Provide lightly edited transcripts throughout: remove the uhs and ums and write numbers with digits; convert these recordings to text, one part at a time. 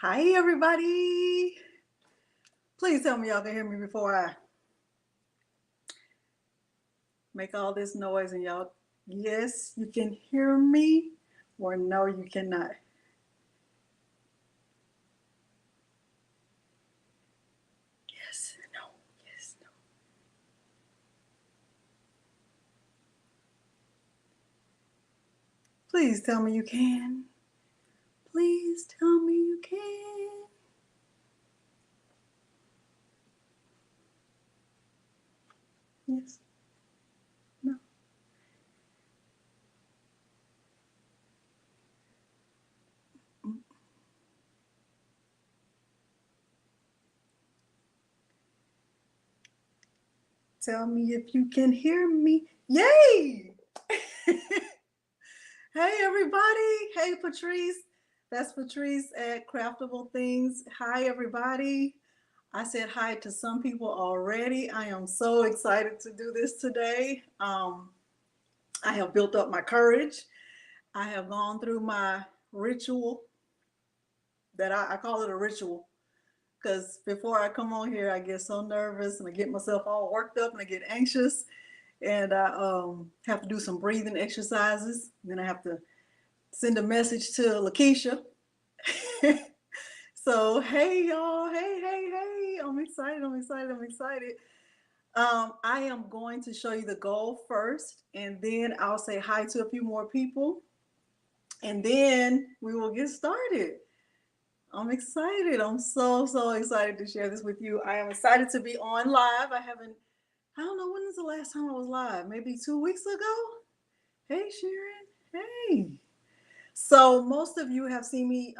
Hi, everybody. Please tell me y'all can hear me before I make all this noise and y'all, yes, you can hear me or no, you cannot. Yes, no, yes, no. Please tell me you can. Please tell me you can. Yes, no. Tell me if you can hear me. Yay! Hey, everybody. Hey, Patrice. That's Patrice at Craftable Things. Hi, everybody. I said hi to some people already. I am so excited to do this today. I have built up my courage. I have gone through my ritual that I call it a ritual because before I come on here, I get so nervous and I get myself all worked up and I get anxious and I have to do some breathing exercises. Then I have to send a message to Lakeisha. So, hey, y'all. Hey, hey, hey. I'm excited. I'm excited. I'm excited. I am going to show you the goal first, and then I'll say hi to a few more people, and then we will get started. I'm excited. I'm so excited to share this with you. I am excited to be on live. I don't know, when was the last time I was live? Maybe 2 weeks ago? Hey, Sharon. Hey. So, most of you have seen me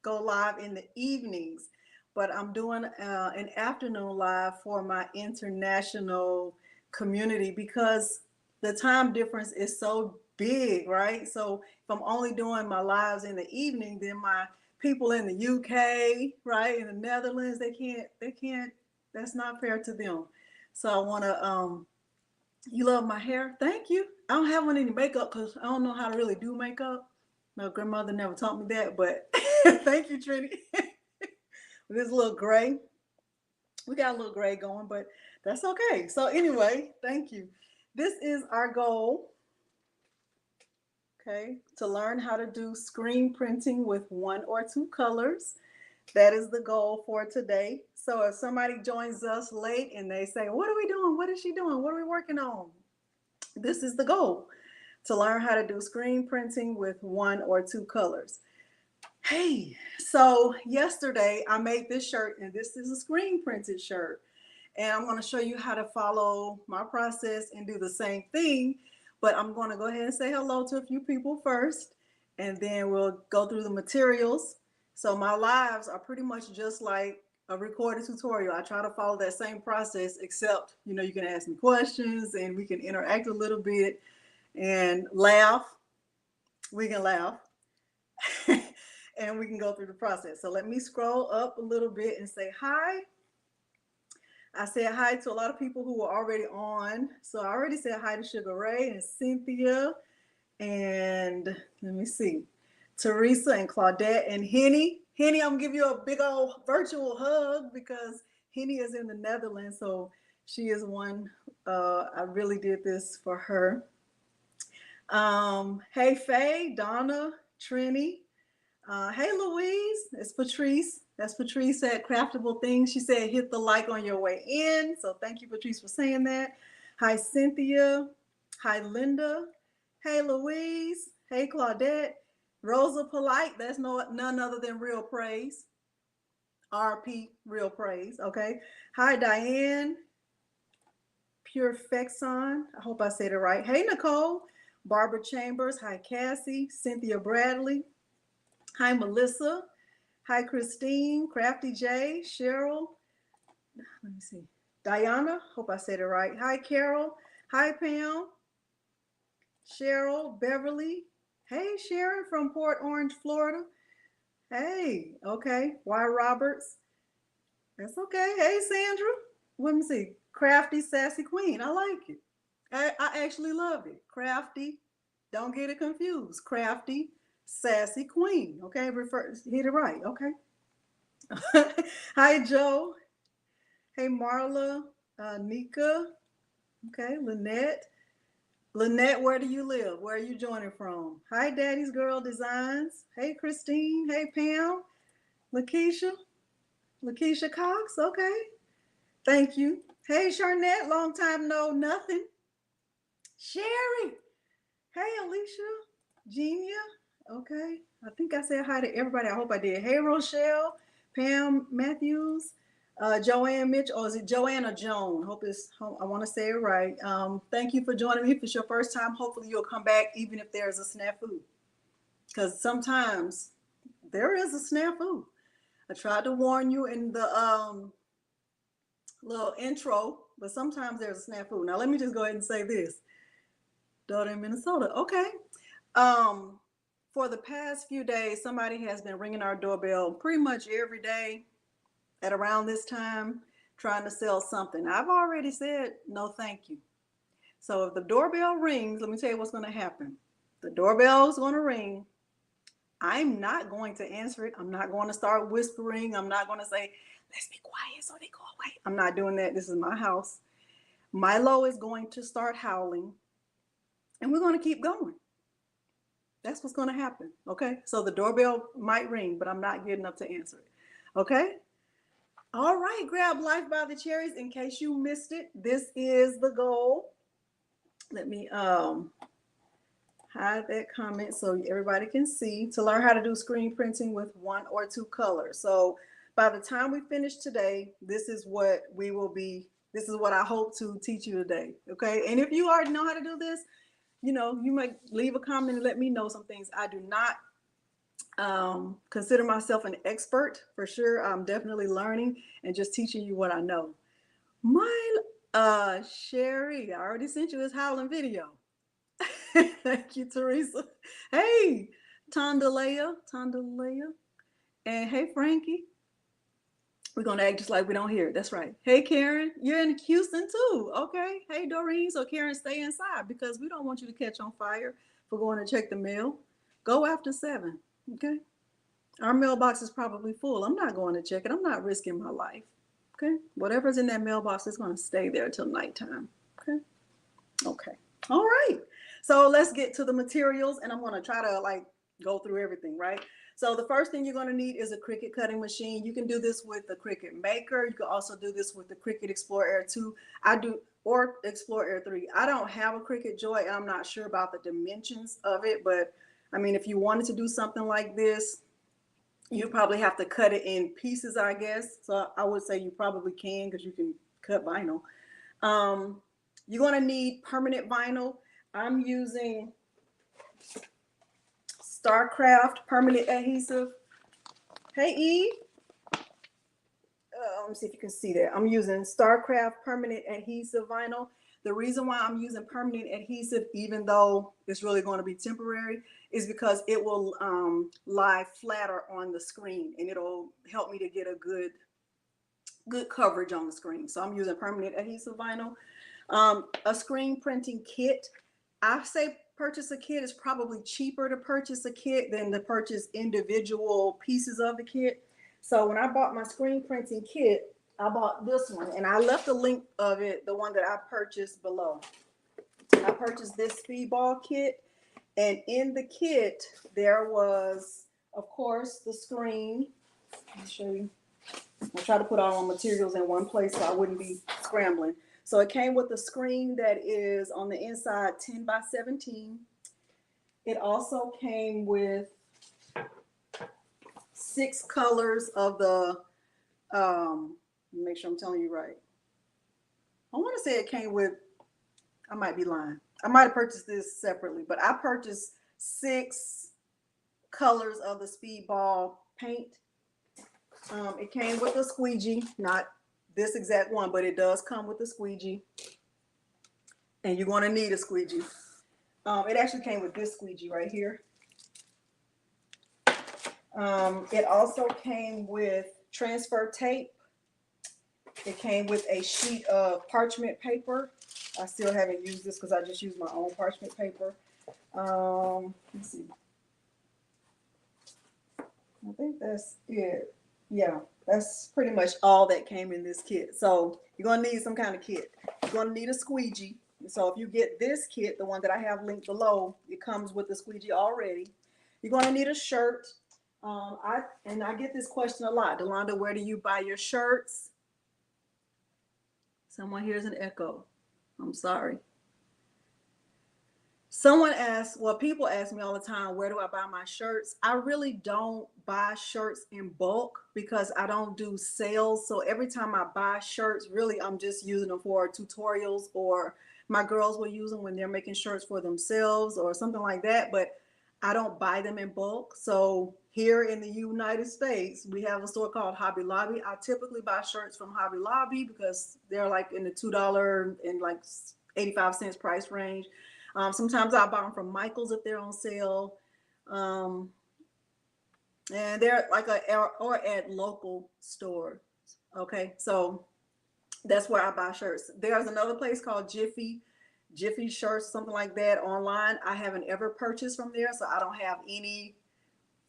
go live in the evenings, but I'm doing an afternoon live for my international community because the time difference is so big, right? So if I'm only doing my lives in the evening, then my people in the UK, right, in the Netherlands, they can't, that's not fair to them. So I want to, you love my hair? Thank you. I don't have on any makeup because I don't know how to really do makeup. My grandmother never taught me that, but thank you, Trinity. This little gray, we got a little gray going, but that's okay. So anyway, thank you. This is our goal, okay, to learn how to do screen printing with one or two colors. That is the goal for today. So if somebody joins us late and they say, what are we doing? What is she doing? What are we working on? This is the goal, to learn how to do screen printing with one or two colors. Hey, so yesterday I made this shirt, and this is a screen printed shirt. And I'm going to show you how to follow my process and do the same thing. But I'm going to go ahead and say hello to a few people first, and then we'll go through the materials. So my lives are pretty much just like a recorded tutorial. I try to follow that same process, except, you can ask me questions and we can interact a little bit and laugh. We can laugh. And we can go through the process. So let me scroll up a little bit and say hi. I said hi to a lot of people who were already on. So I already said hi to Sugar Ray and Cynthia and let me see, Teresa and Claudette and Henny. Henny, I'm gonna give you a big old virtual hug because Henny is in the Netherlands. So she is one, I really did this for her. Hey Faye, Donna, Trini, hey Louise, it's Patrice. That's Patrice at Craftable Things. She said hit the like on your way in. So thank you, Patrice, for saying that. Hi, Cynthia. Hi, Linda. Hey, Louise. Hey, Claudette. Rosa Polite. That's none other than Real Praise. RP Real Praise. Okay. Hi, Diane. Pure Fexon. I hope I said it right. Hey, Nicole. Barbara Chambers. Hi, Cassie. Cynthia Bradley. Hi, Melissa. Hi, Christine, Crafty J, Cheryl. Let me see. Diana, hope I said it right. Hi, Carol. Hi, Pam. Cheryl, Beverly. Hey, Sharon from Port Orange, Florida. Hey, okay. Y Roberts. That's okay. Hey, Sandra. Let me see. Crafty, Sassy Queen. I like it. I actually love it. Crafty. Don't get it confused. Crafty, Sassy Queen. Okay, hit it right. Okay. Hi, Joe. Hey, Marla, Nika. Okay, Lynette. Lynette, where do you live? Where are you joining from? Hi, Daddy's Girl Designs. Hey, Christine. Hey, Pam. Lakeisha. Lakeisha Cox. Okay. Thank you. Hey, Charnette. Long time no nothing. Sherry. Hey, Alicia. Genia. Okay. I think I said hi to everybody. I hope I did. Hey, Rochelle. Pam Matthews. Joanne Mitch, or is it Joanna Joan? I want to say it right. Thank you for joining me. If it's your first time, hopefully you'll come back even if there's a snafu. Because sometimes there is a snafu. I tried to warn you in the little intro, but sometimes there's a snafu. Now let me just go ahead and say this. Daughter in Minnesota. Okay. For the past few days, somebody has been ringing our doorbell pretty much every day at around this time trying to sell something. I've already said no thank you. So if the doorbell rings, let me tell you what's going to happen. The doorbell is going to ring. I'm not going to answer it. I'm not going to start whispering. I'm not going to say, let's be quiet so they go away. I'm not doing that. This is my house. Milo is going to start howling, and we're going to keep going. That's what's going to happen. Okay. So the doorbell might ring, but I'm not getting up to answer it. Okay. All right. Grab life by the cherries in case you missed it. This is the goal. Let me hide that comment so everybody can see, to learn how to do screen printing with 1 or 2 colors. So by the time we finish today, this is what I hope to teach you today. Okay. And if you already know how to do this, you might leave a comment and let me know some things. I do not consider myself an expert for sure. I'm definitely learning and just teaching you what I know. My Sherry, I already sent you his howling video. Thank you, Teresa. Hey, Tondalea. And hey, Frankie. We're going to act just like we don't hear it. That's right. Hey, Karen, you're in Houston too. Okay. Hey, Doreen. So, Karen, stay inside because we don't want you to catch on fire for going to check the mail. Go after 7. Okay. Our mailbox is probably full. I'm not going to check it. I'm not risking my life. Okay. Whatever's in that mailbox is going to stay there till nighttime. Okay. Okay. All right. So let's get to the materials, and I'm going to try to go through everything, right? So the first thing you're going to need is a Cricut cutting machine. You can do this with the Cricut Maker. You can also do this with the Cricut Explore Air 2. Or Explore Air 3. I don't have a Cricut Joy, and I'm not sure about the dimensions of it, but I mean, if you wanted to do something like this, you probably have to cut it in pieces, I guess. So I would say you probably can, because you can cut vinyl. You're going to need permanent vinyl. I'm using StarCraft permanent adhesive. Hey, Eve. Let me see if you can see that. I'm using StarCraft permanent adhesive vinyl. The reason why I'm using permanent adhesive, even though it's really going to be temporary, is because it will lie flatter on the screen, and it'll help me to get a good coverage on the screen. So I'm using permanent adhesive vinyl. A screen printing kit. I say purchase a kit. Is probably cheaper to purchase a kit than to purchase individual pieces of the kit. So when I bought my screen printing kit, I bought this one, and I left a link of it, the one that I purchased, below. I purchased this speedball kit, and in the kit there was, of course, the screen. Let me show you. I try to put all my materials in one place so I wouldn't be scrambling. So it came with a screen that is on the inside 10 by 17. It also came with 6 colors of the, make sure I'm telling you right. I want to say it came with, I might be lying. I might have purchased this separately, but I purchased 6 colors of the speedball paint. It came with a squeegee, not this exact one, but it does come with a squeegee. And you're going to need a squeegee. It actually came with this squeegee right here. It also came with transfer tape. It came with a sheet of parchment paper. I still haven't used this because I just used my own parchment paper. Let's see. think that's it. Yeah, that's pretty much all that came in this kit. So you're gonna need some kind of kit. You're gonna need a squeegee. So if you get this kit, the one that I have linked below, it comes with the squeegee already. You're gonna need a shirt. I get this question a lot, Delonda. Where do you buy your shirts? Someone hears an echo. I'm sorry. Someone asks, well, people ask me all the time, where do I buy my shirts? I really don't buy shirts in bulk because I don't do sales. So every time I buy shirts, really, I'm just using them for tutorials, or my girls will use them when they're making shirts for themselves or something like that. But I don't buy them in bulk. So here in the United States, we have a store called Hobby Lobby. I typically buy shirts from Hobby Lobby because they're like in the $2 and like 85 cents price range. Sometimes I'll buy them from Michael's if they're on sale. And they're like or at local stores. Okay, so that's where I buy shirts. There's another place called Jiffy Shirts, something like that online. I haven't ever purchased from there, so I don't have any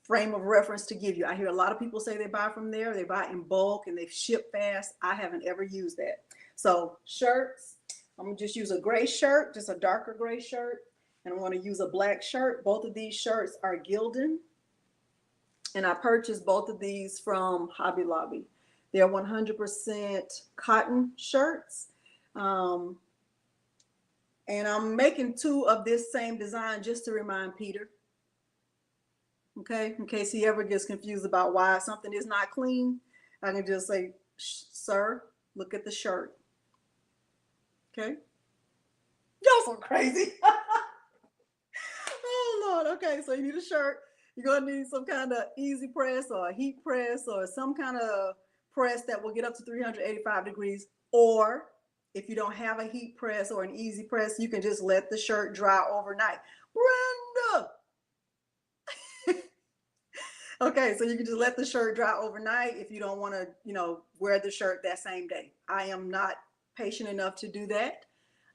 frame of reference to give you. I hear a lot of people say they buy from there. They buy in bulk and they ship fast. I haven't ever used that. So shirts. I'm gonna just use a gray shirt, just a darker gray shirt, and I'm gonna use a black shirt. Both of these shirts are Gildan, and I purchased both of these from Hobby Lobby. They're 100% cotton shirts, and I'm making two of this same design just to remind Peter, okay, in case he ever gets confused about why something is not clean. I can just say, sir, look at the shirt. Okay. Y'all so crazy. Oh Lord. Okay, so you need a shirt. You're gonna need some kind of easy press or a heat press or some kind of press that will get up to 385 degrees. Or if you don't have a heat press or an easy press, you can just let the shirt dry overnight. Brenda. Okay, so you can just let the shirt dry overnight if you don't want to, wear the shirt that same day. I am not patient enough to do that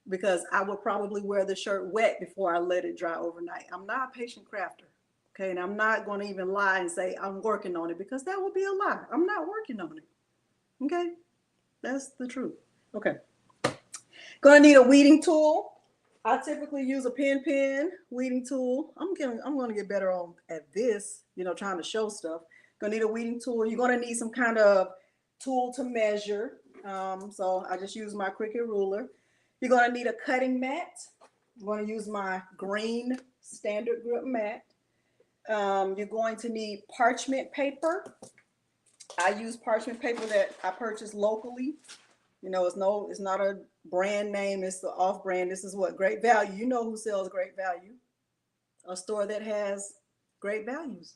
because I would probably wear the shirt wet before I let it dry overnight. I'm not a patient crafter. Okay, and I'm not going to even lie and say I'm working on it because that would be a lie. I'm not working on it. Okay, that's the truth. Okay, gonna need a weeding tool. I typically use a pen weeding tool. I'm gonna get better at this, trying to show stuff. Gonna need a weeding tool. You're gonna need some kind of tool to measure. So I just use my Cricut ruler. You're gonna need a cutting mat. I'm gonna use my green standard grip mat. You're going to need parchment paper. I use parchment paper that I purchased locally. It's not a brand name. It's the off brand. This is what Great Value. You know who sells Great Value? A store that has great values.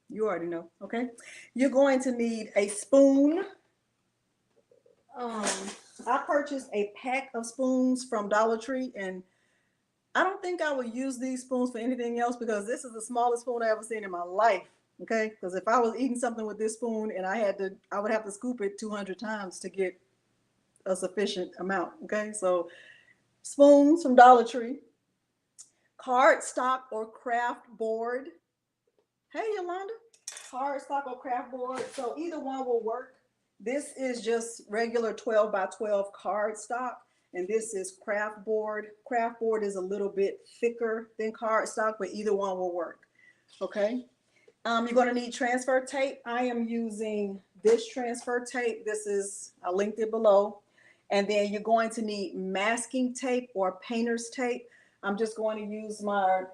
You already know. Okay. You're going to need a spoon. I purchased a pack of spoons from Dollar Tree, and I don't think I would use these spoons for anything else because this is the smallest spoon I ever seen in my life. Okay, because if I was eating something with this spoon and I would have to scoop it 200 times to get a sufficient amount. Okay, so spoons from Dollar Tree, cardstock or craft board. Hey, Yolanda, cardstock or craft board. So either one will work. This is just regular 12 by 12 cardstock, and this is craft board. Craft board is a little bit thicker than cardstock, but either one will work. Okay. You're going to need transfer tape. I am using this transfer tape. I linked it below. And then you're going to need masking tape or painter's tape. I'm just going to use my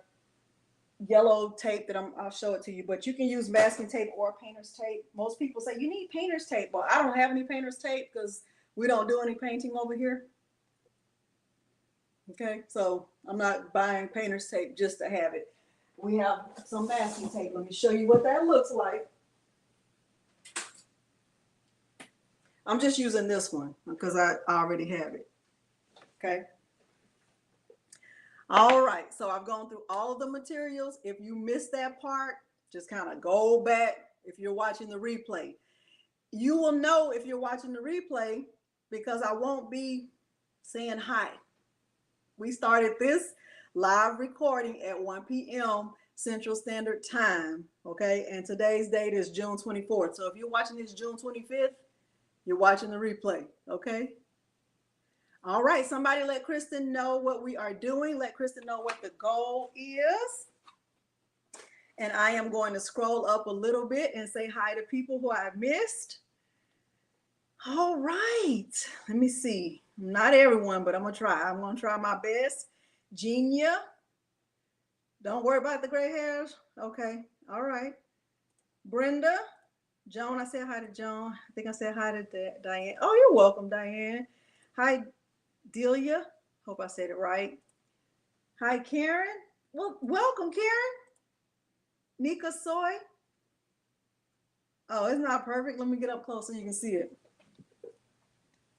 yellow tape that I'll show it to you, but you can use masking tape or painter's tape. Most people say you need painter's tape. Well, I don't have any painter's tape because we don't do any painting over here. Okay, so I'm not buying painter's tape just to have it. We have some masking tape. Let me show you what that looks like. I'm just using this one because I already have it. Okay. All right, so I've gone through all of the materials. If you missed that part, just kind of go back if you're watching the replay. You will know if you're watching the replay because I won't be saying hi. We started this live recording at 1 p.m. Central Standard Time. Okay, and today's date is June 24th. So if you're watching this June 25th, you're watching the replay. Okay. All right, somebody let Kristen know what we are doing. Let Kristen know what the goal is. And I am going to scroll up a little bit and say hi to people who I've missed. All right, let me see. Not everyone, but I'm gonna try. I'm gonna try my best. Genia, don't worry about the gray hairs. Okay, all right. Brenda, Joan, I said hi to Joan. I think I said hi to Diane. Oh, you're welcome, Diane. Hi, Delia. Hope I said it right. Hi, Karen. Well, welcome, Karen. Nika Soy. Oh, it's not perfect. Let me get up close so you can see it.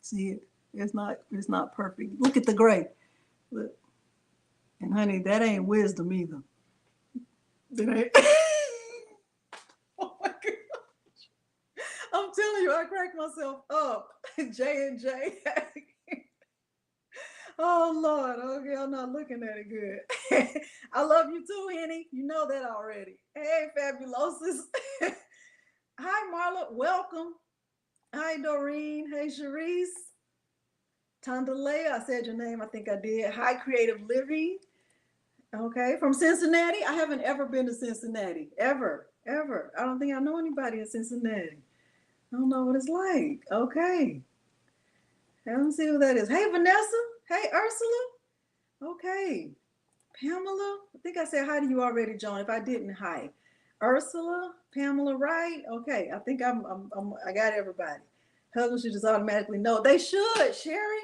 See it? It's not perfect. Look at the gray. Look. And honey, that ain't wisdom either. That ain't. Oh my gosh. I'm telling you, I cracked myself up. J and J. Oh Lord. Okay, I'm not looking at it good. I love you too, Henny. You know that already. Hey, Fabulosis. Hi, Marla. Welcome. Hi, Doreen. Hey, Sharice. Tandalea, I said your name. I think I did. Hi, Creative Living. Okay, from Cincinnati. I haven't ever been to Cincinnati. Ever. I don't think I know anybody in Cincinnati. I don't know what it's like. Okay. I don't see who that is. Hey, Vanessa. Hey, Ursula. Okay. Pamela. I think I said hi to you already, Joan. If I didn't, hi. Ursula, Pamela, right? Okay. I think I got everybody. Husbands should just automatically know. They should, Sherry.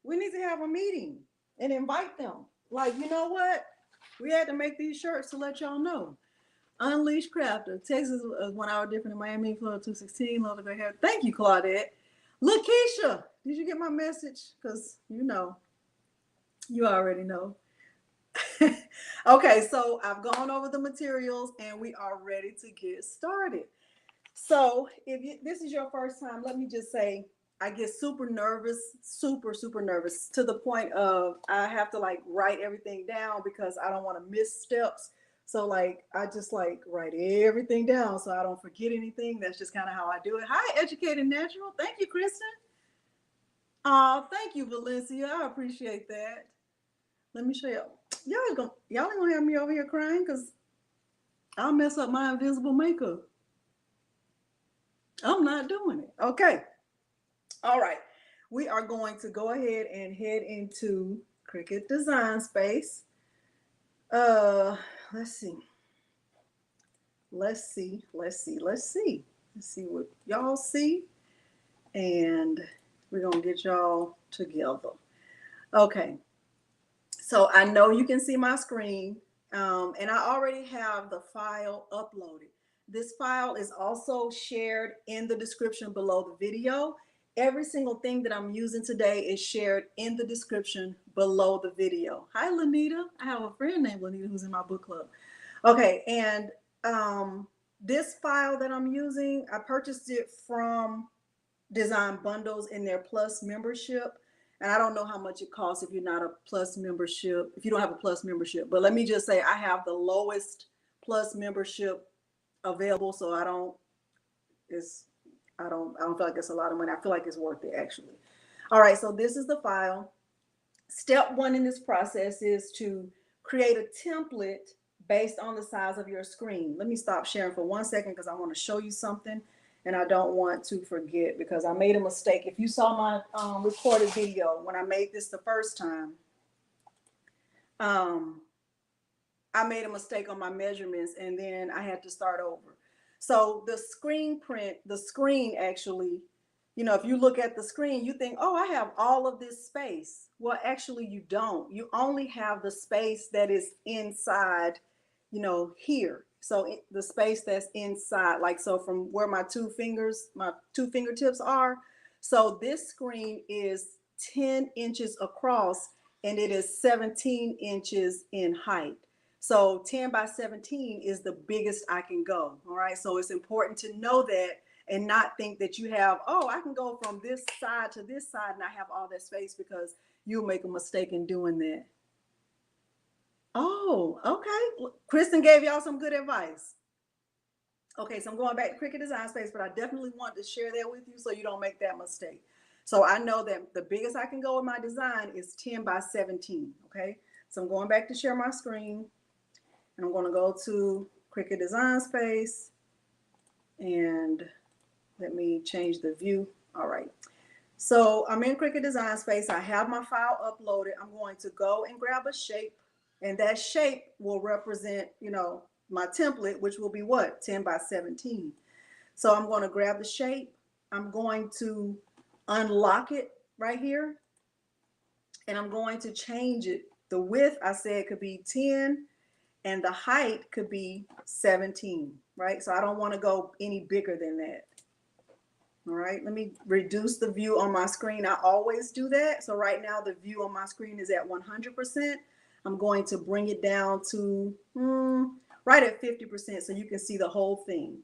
We need to have a meeting and invite them. Like, you know what? We had to make these shirts to let y'all know. Unleashed Crafter. Texas is 1 hour different in Miami, Florida 216. Love the great hair. Thank you, Claudette. Lakeisha, did you get my message? Because you already know. Okay, so I've gone over the materials and we are ready to get started. So if this is your first time, let me just say, I get super nervous, super nervous, to the point of I have to like write everything down because I don't want to miss steps. So like I just like write everything down so I don't forget anything. That's just kind of how I do it. Hi, Educated Natural. Thank you, Kristen. Thank you, Valencia. I appreciate that. Let me show you. Y'all ain't gonna have me over here crying because I'll mess up my invisible makeup. I'm not doing it. Okay. All right. We are going to go ahead and head into Cricut Design Space. Let's see. Let's see what y'all see. And we're going to get y'all together. Okay. So I know you can see my screen. And I already have the file uploaded. This file is also shared in the description below the video. Every single thing that I'm using today is shared in the description below the video. Hi, Lanita. I have a friend named Lanita who's in my book club. Okay, and this file that I'm using, I purchased it from Design Bundles in their Plus membership. And I don't know how much it costs if you're not a Plus membership, if you don't have a Plus membership. But let me just say I have the lowest Plus membership available, so I don't feel like it's a lot of money. I feel like it's worth it, actually. All right, so this is the file. Step one in this process is to create a template based on the size of your screen. Let me stop sharing for 1 second because I want to show you something and I don't want to forget because I made a mistake. If you saw my recorded video when I made this the first time, I made a mistake on my measurements and then I had to start over. So the screen print, the screen actually, if you look at the screen, you think, oh, I have all of this space. Well, actually you don't. You only have the space that is inside, here. So the space that's inside, like, so from where my two fingertips are. So this screen is 10 inches across and it is 17 inches in height. So 10 by 17 is the biggest I can go. All right. So it's important to know that and not think that you have, oh, I can go from this side to this side and I have all that space, because you'll make a mistake in doing that. Oh, okay. Kristen gave y'all some good advice. Okay, so I'm going back to Cricut Design Space, but I definitely want to share that with you so you don't make that mistake. So I know that the biggest I can go with my design is 10 by 17, okay? So I'm going back to share my screen, and I'm going to go to Cricut Design Space, and let me change the view. All right. So I'm in Cricut Design Space. I have my file uploaded. I'm going to go and grab a shape, and that shape will represent, you know, my template, which will be what? 10 by 17. So I'm going to grab the shape. I'm going to unlock it right here, and I'm going to change it. The width I said could be 10, and the height could be 17, right? So I don't want to go any bigger than that. All right, let me reduce the view on my screen. I always do that. So right now the view on my screen is at 100%. I'm going to bring it down to right at 50% so you can see the whole thing.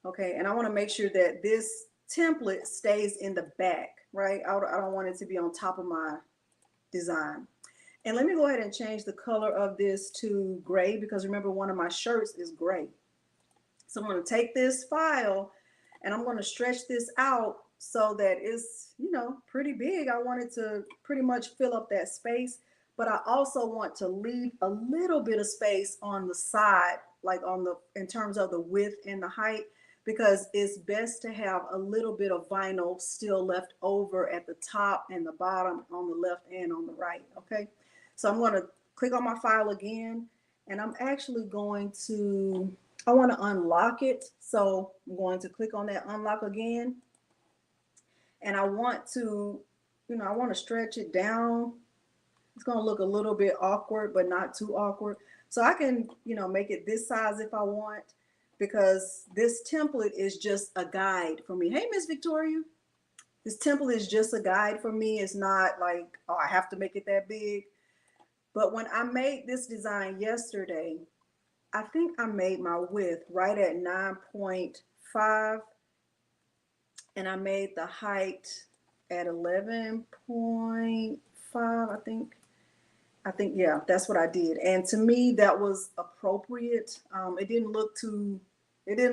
Okay, and I want to make sure that this template stays in the back, right? I don't want it to be on top of my design. And let me go ahead and change the color of this to gray, because remember, one of my shirts is gray. So I'm going to take this file and I'm going to stretch this out so that it's, you know, pretty big. I want it to pretty much fill up that space, but I also want to leave a little bit of space on the side, like on the, in terms of the width and the height, because it's best to have a little bit of vinyl still left over at the top and the bottom, on the left and on the right. Okay. So I'm going to click on my file again, and I'm actually going to, I want to unlock it. So I'm going to click on that unlock again. And I want to, you know, I want to stretch it down. It's going to look a little bit awkward, but not too awkward. So I can, you know, make it this size if I want, because this template is just a guide for me. Hey, Miss Victoria. This template is just a guide for me. It's not like, oh, I have to make it that big. But when I made this design yesterday, I think I made my width right at 9.5, and I made the height at 11.5, I think. Yeah, that's what I did. And to me, that was appropriate. It didn't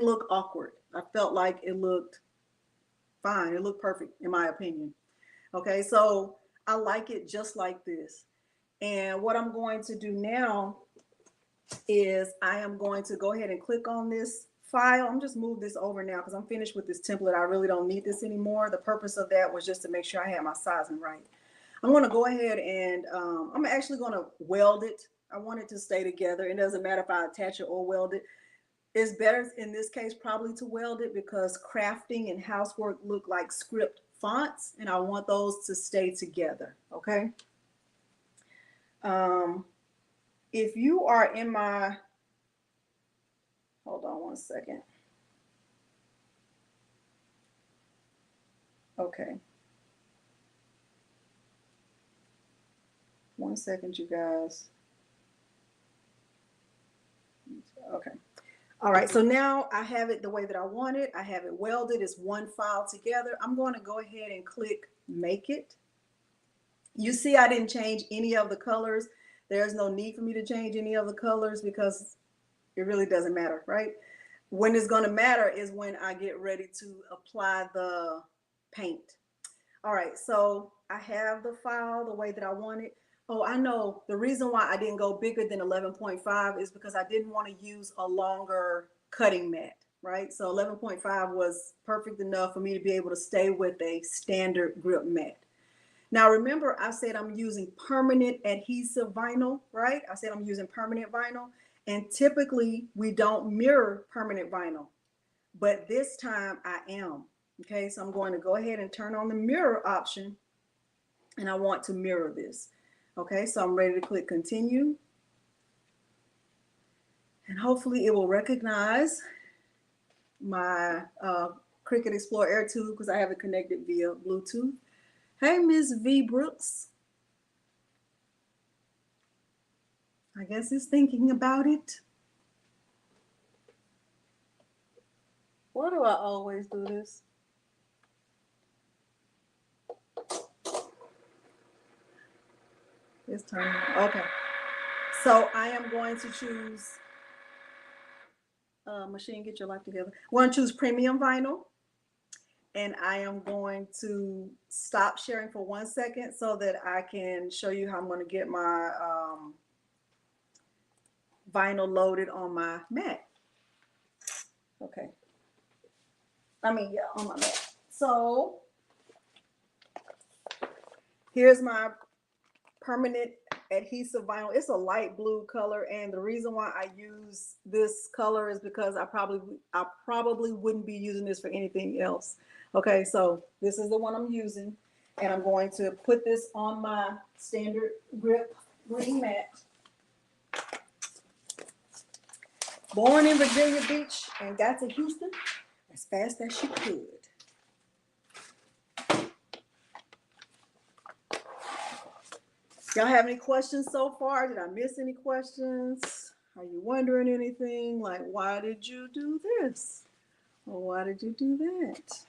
look awkward. I felt like it looked fine. It looked perfect, in my opinion. Okay, so I like it just like this. And what I'm going to do now is I am going to go ahead and click on this file. I'm just move this over now because I'm finished with this template. I really don't need this anymore. The purpose of that was just to make sure I had my sizing right. I'm going to go ahead and I'm actually going to weld it. I want it to stay together. It doesn't matter if I attach it or weld it. It's better in this case probably to weld it, because crafting and housework look like script fonts, and I want those to stay together. Okay. If you are in my, hold on one second. Okay. 1 second, you guys. Okay. All right. So now I have it the way that I want it. I have it welded. It's one file together. I'm going to go ahead and click Make It. You see, I didn't change any of the colors. There's no need for me to change any of the colors because it really doesn't matter, right? When it's going to matter is when I get ready to apply the paint. All right, so I have the file the way that I want it. Oh, I know the reason why I didn't go bigger than 11.5 is because I didn't want to use a longer cutting mat, right? So 11.5 was perfect enough for me to be able to stay with a standard grip mat. Now, remember, I said I'm using permanent adhesive vinyl, right? I said I'm using permanent vinyl, and typically we don't mirror permanent vinyl, but this time I am. Okay, so I'm going to go ahead and turn on the mirror option, and I want to mirror this. Okay, so I'm ready to click continue, and hopefully it will recognize my Cricut Explore Air Tube because I have it connected via Bluetooth. Hey, Miss V Brooks. I guess it's thinking about it. Why do I always do this? This time, okay. So I am going to choose, machine, get your life together. I want to choose premium vinyl. And I am going to stop sharing for 1 second so that I can show you how I'm going to get my vinyl loaded on my mat. Okay. I mean, yeah, on my mat. So here's my permanent adhesive vinyl. It's a light blue color, and the reason why I use this color is because I probably wouldn't be using this for anything else. Okay, so this is the one I'm using, and I'm going to put this on my standard grip green mat. Born in Virginia Beach and got to Houston as fast as she could. Y'all have any questions so far? Did I miss any questions? Are you wondering anything? Like, why did you do this? Or why did you do that?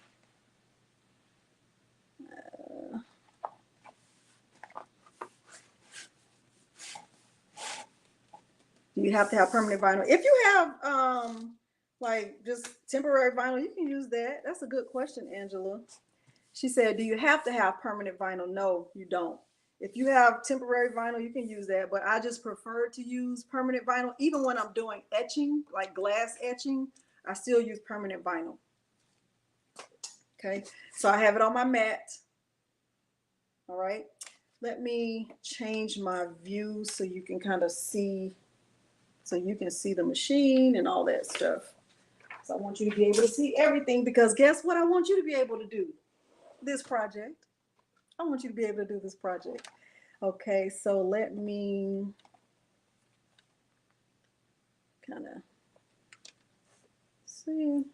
Do you have to have permanent vinyl? If you have like just temporary vinyl, you can use that. That's a good question, Angela. She said, do you have to have permanent vinyl? No, you don't. If you have temporary vinyl, you can use that, but I just prefer to use permanent vinyl. Even when I'm doing etching, like glass etching, I still use permanent vinyl. Okay, so I have it on my mat. All right, let me change my view so you can kind of see, so you can see the machine and all that stuff. So I want you to be able to see everything, because guess what I want you to be able to do? This project. I want you to be able to do this project. Okay, so let me kind of see.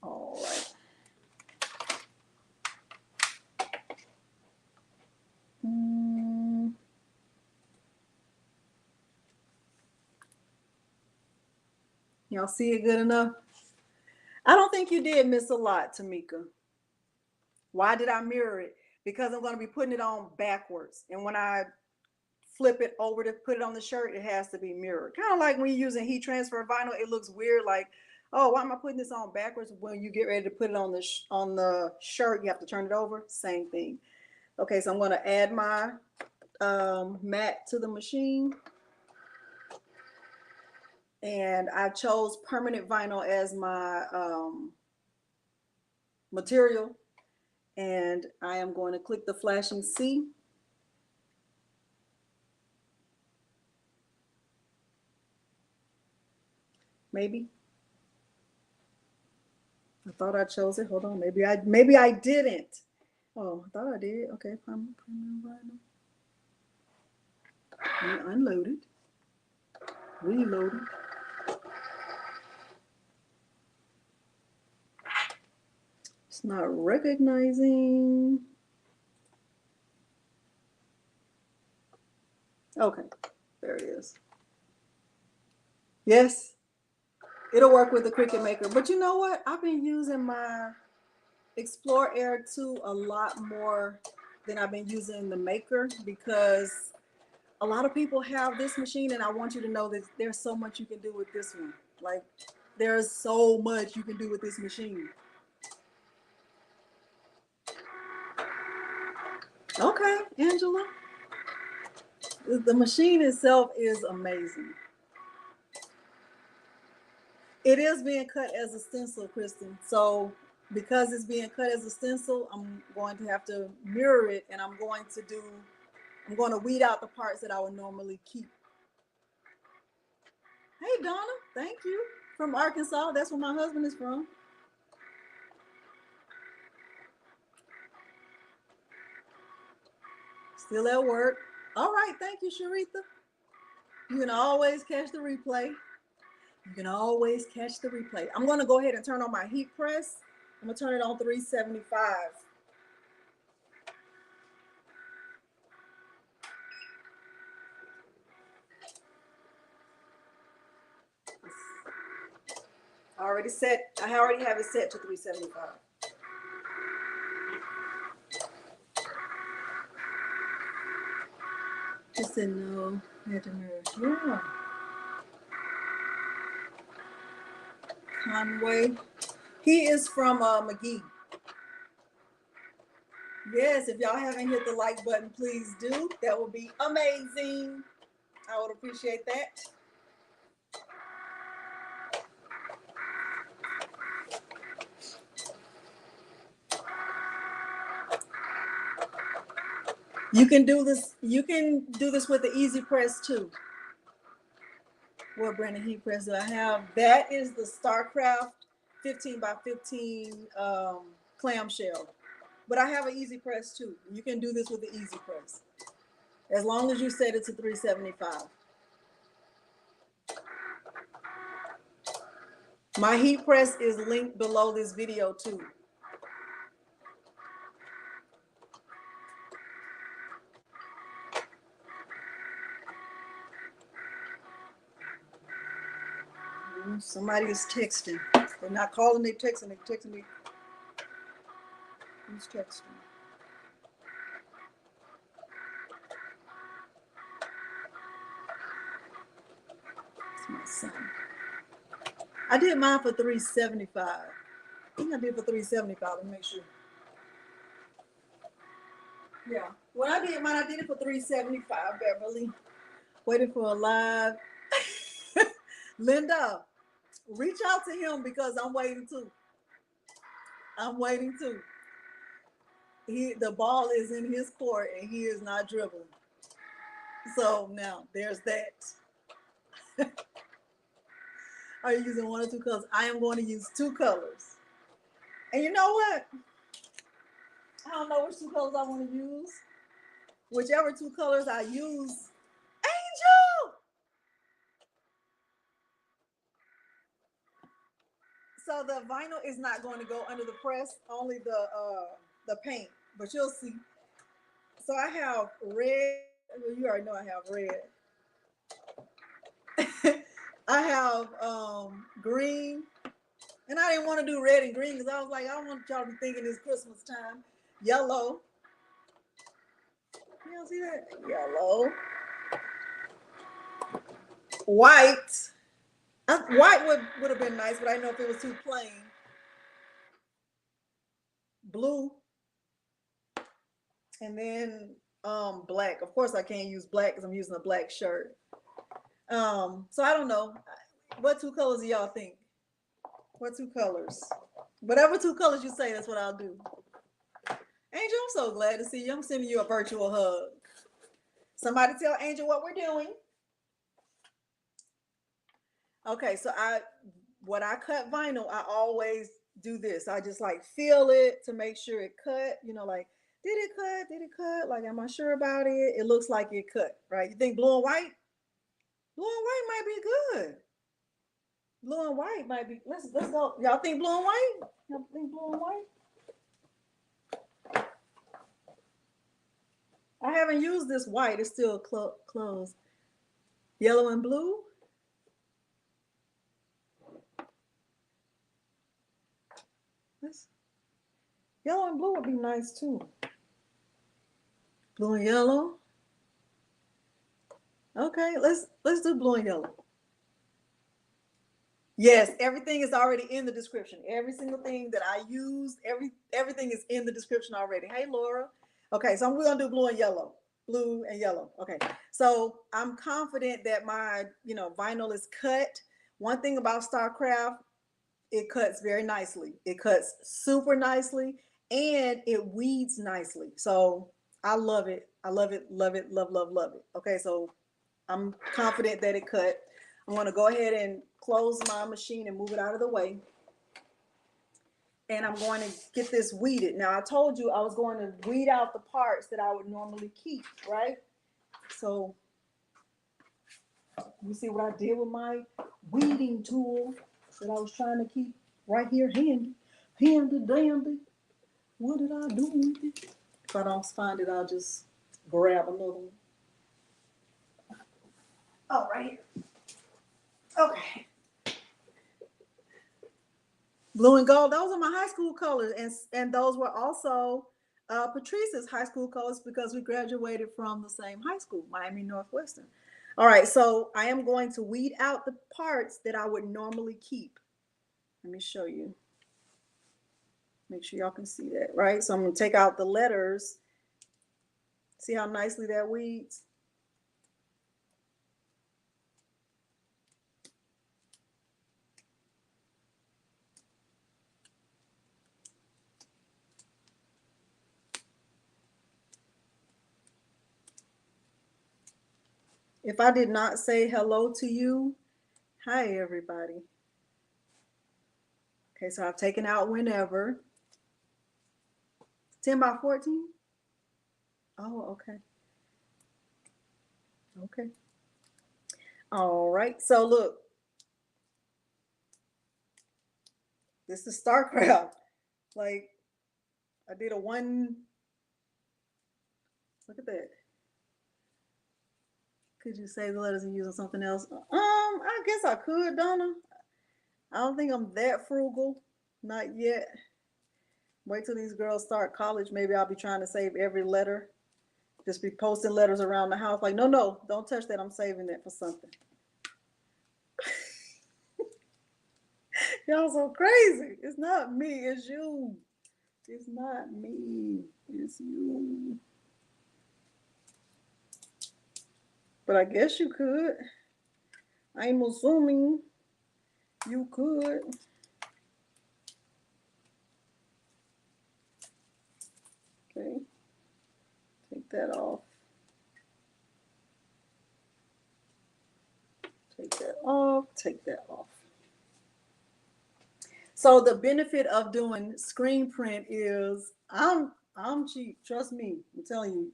All right. Y'all see it good enough? I don't think you did miss a lot, Tamika. Why did I mirror it? Because I'm going to be putting it on backwards. And when I flip it over to put it on the shirt, it has to be mirrored. Kind of like when you're using heat transfer vinyl, it looks weird. Like, oh, why am I putting this on backwards? When you get ready to put it on the shirt, you have to turn it over. Same thing. Okay, so I'm going to add my mat to the machine. And I chose permanent vinyl as my material. And I am going to click the flashing C. Maybe. I thought I chose it. Hold on. Maybe I didn't. Oh, I thought I did. Okay, permanent vinyl. Unloaded. Reloaded. It's not recognizing. Okay, there it is. Yes, it'll work with the Cricut Maker. But you know what? I've been using my Explore Air 2 a lot more than I've been using the Maker, because a lot of people have this machine, and I want you to know that there's so much you can do with this one. Like, there's so much you can do with this machine. Okay, Angela. The machine itself is amazing. It is being cut as a stencil, Kristen. So because it's being cut as a stencil, I'm going to have to mirror it, and I'm going to weed out the parts that I would normally keep. Hey, Donna, thank you. From Arkansas. That's where my husband is from. Still at work. All right, thank you, Sharitha. You can always catch the replay. You can always catch the replay. I'm going to go ahead and turn on my heat press. I'm going to turn it on 375. I already have it set to 375. said no. Yeah. Conway. He is from McGee. Yes, if y'all haven't hit the like button, please do. That would be amazing. I would appreciate that. You can do this. You can do this with the easy press too. What brand of heat press do I have? That is the StarCraft 15 by 15 clamshell. But I have an easy press too. You can do this with the easy press, as long as you set it to 375. My heat press is linked below this video too. Somebody is texting. They're not calling, they're texting. They're texting me. Who's texting? It's my son. I did mine for 375. I think I did for 375. Let me make sure. Yeah. When I did mine, I did it for 375, Beverly. Waiting for a live. Linda, reach out to him because I'm waiting too. I'm waiting too. The ball is in his court and he is not dribbling. So now there's that. Are you using one or two colors? I am going to use two colors. And you know what? I don't know which two colors I want to use. Whichever two colors I use. Angel! So the vinyl is not going to go under the press, only the paint, but you'll see. So I have red. Well, you already know I have red. I have green, and I didn't want to do red and green because I was like, I don't want y'all to be thinking it's Christmas time. Yellow. You don't see that? Yellow. White. White would have been nice, but I know if it was too plain. Blue. And then black. Of course, I can't use black because I'm using a black shirt. So I don't know. What two colors do y'all think? What two colors? Whatever two colors you say, that's what I'll do. Angel, I'm so glad to see you. I'm sending you a virtual hug. Somebody tell Angel what we're doing. Okay, so when I cut vinyl, I always do this. I just like feel it to make sure it cut. You know, like, did it cut? Did it cut? Like, am I sure about it? It looks like it cut, right? You think blue and white? Blue and white might be good. Blue and white might be. Let's go. Y'all think blue and white? Y'all think blue and white? I haven't used this white. It's still closed. Yellow and blue. This yellow and blue would be nice too. Blue and yellow. Okay, let's do blue and yellow. Yes, everything is already in the description. Every single thing that I use, everything is in the description already. Hey, Laura. Okay, so we're gonna do blue and yellow. Blue and yellow. Okay, so I'm confident that my vinyl is cut. One thing about StarCraft, it cuts very nicely. It cuts super nicely and it weeds nicely. So I love it. I love it, love it, love, love, love it. Okay, so I'm confident that it cut. I'm going to go ahead and close my machine and move it out of the way. And I'm going to get this weeded. Now, I told you I was going to weed out the parts that I would normally keep, right? So you see what I did with my weeding tool that I was trying to keep right here handy. Handy dandy. What did I do with it? If I don't find it, I'll just grab another one. Oh, right here. Okay. Blue and gold, those are my high school colors. And those were also Patrice's high school colors because we graduated from the same high school, Miami Northwestern. All right, so I am going to weed out the parts that I would normally keep. Let me show you. Make sure y'all can see that, right? So I'm going to take out the letters. See how nicely that weeds? If I did not say hello to you, hi everybody. Okay, so I've taken out whenever. 10 by 14? Oh, okay. Okay. All right, so look. This is StarCraft. Like, I did a one. Look at that. Could you save the letters and use on something else? I guess I could, Donna. I don't think I'm that frugal. Not yet. Wait till these girls start college. Maybe I'll be trying to save every letter. Just be posting letters around the house. Like, no, don't touch that. I'm saving that for something. Y'all so crazy. It's not me. It's you. It's not me. It's you. But I guess you could. I'm assuming you could. Okay. Take that off. Take that off. Take that off. So the benefit of doing screen print is I'm cheap. Trust me. I'm telling you.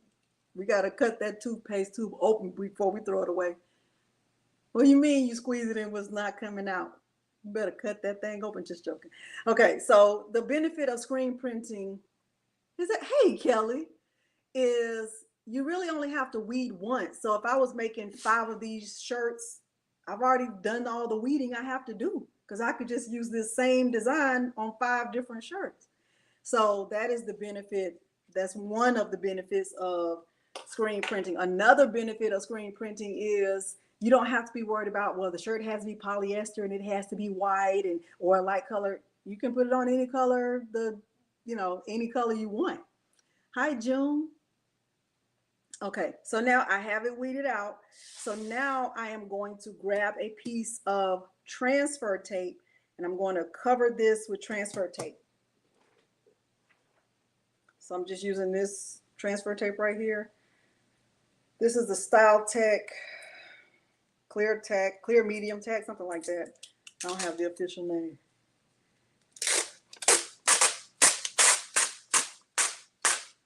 We got to cut that toothpaste tube open before we throw it away. What do you mean you squeeze it in was not coming out? You better cut that thing open. Just joking. Okay, so the benefit of screen printing is that, hey, Kelly, is you really only have to weed once. So if I was making 5 of these shirts, I've already done all the weeding I have to do because I could just use this same design on 5 different shirts. So that is the benefit. That's one of the benefits of screen printing. Another benefit of screen printing is you don't have to be worried about, well, the shirt has to be polyester and it has to be white and or a light color. You can put it on any color, any color you want. Hi, June. Okay, so now I have it weeded out. So now I am going to grab a piece of transfer tape and I'm going to cover this with transfer tape. So I'm just using this transfer tape right here. This is the Style Tech, Clear Medium Tech, something like that. I don't have the official name.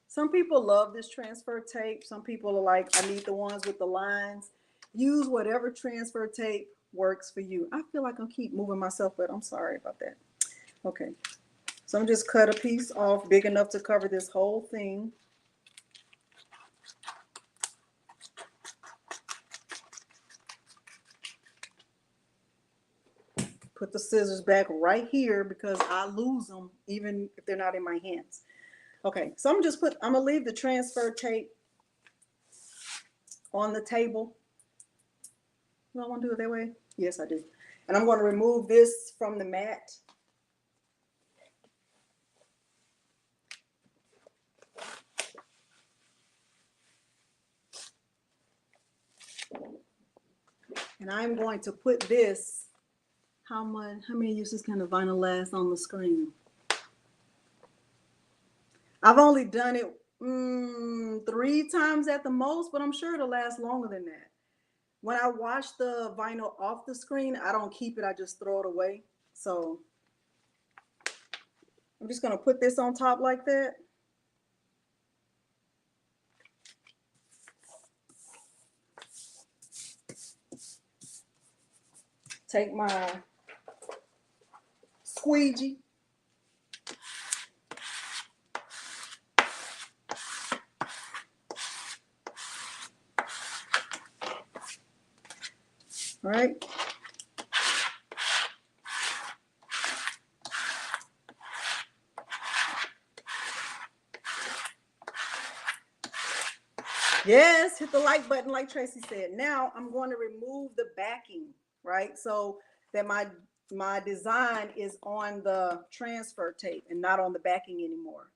Some people love this transfer tape. Some people are like, I need the ones with the lines. Use whatever transfer tape works for you. I feel like I keep moving myself, but I'm sorry about that. Okay, so I'm just cut a piece off big enough to cover this whole thing. Put the scissors back right here because I lose them even if they're not in my hands. Okay, so I'm gonna leave the transfer tape on the table. Do I want to do it that way? Yes, I do. And I'm going to remove this from the mat. And I'm going to put this, how many uses can the vinyl last on the screen? I've only done it 3 times at the most, but I'm sure it'll last longer than that. When I wash the vinyl off the screen, I don't keep it, I just throw it away. So I'm just gonna put this on top like that. Take my squeegee. All right. Yes, hit the like button like Tracy said. Now I'm going to remove the backing, right? So that my design is on the transfer tape and not on the backing anymore.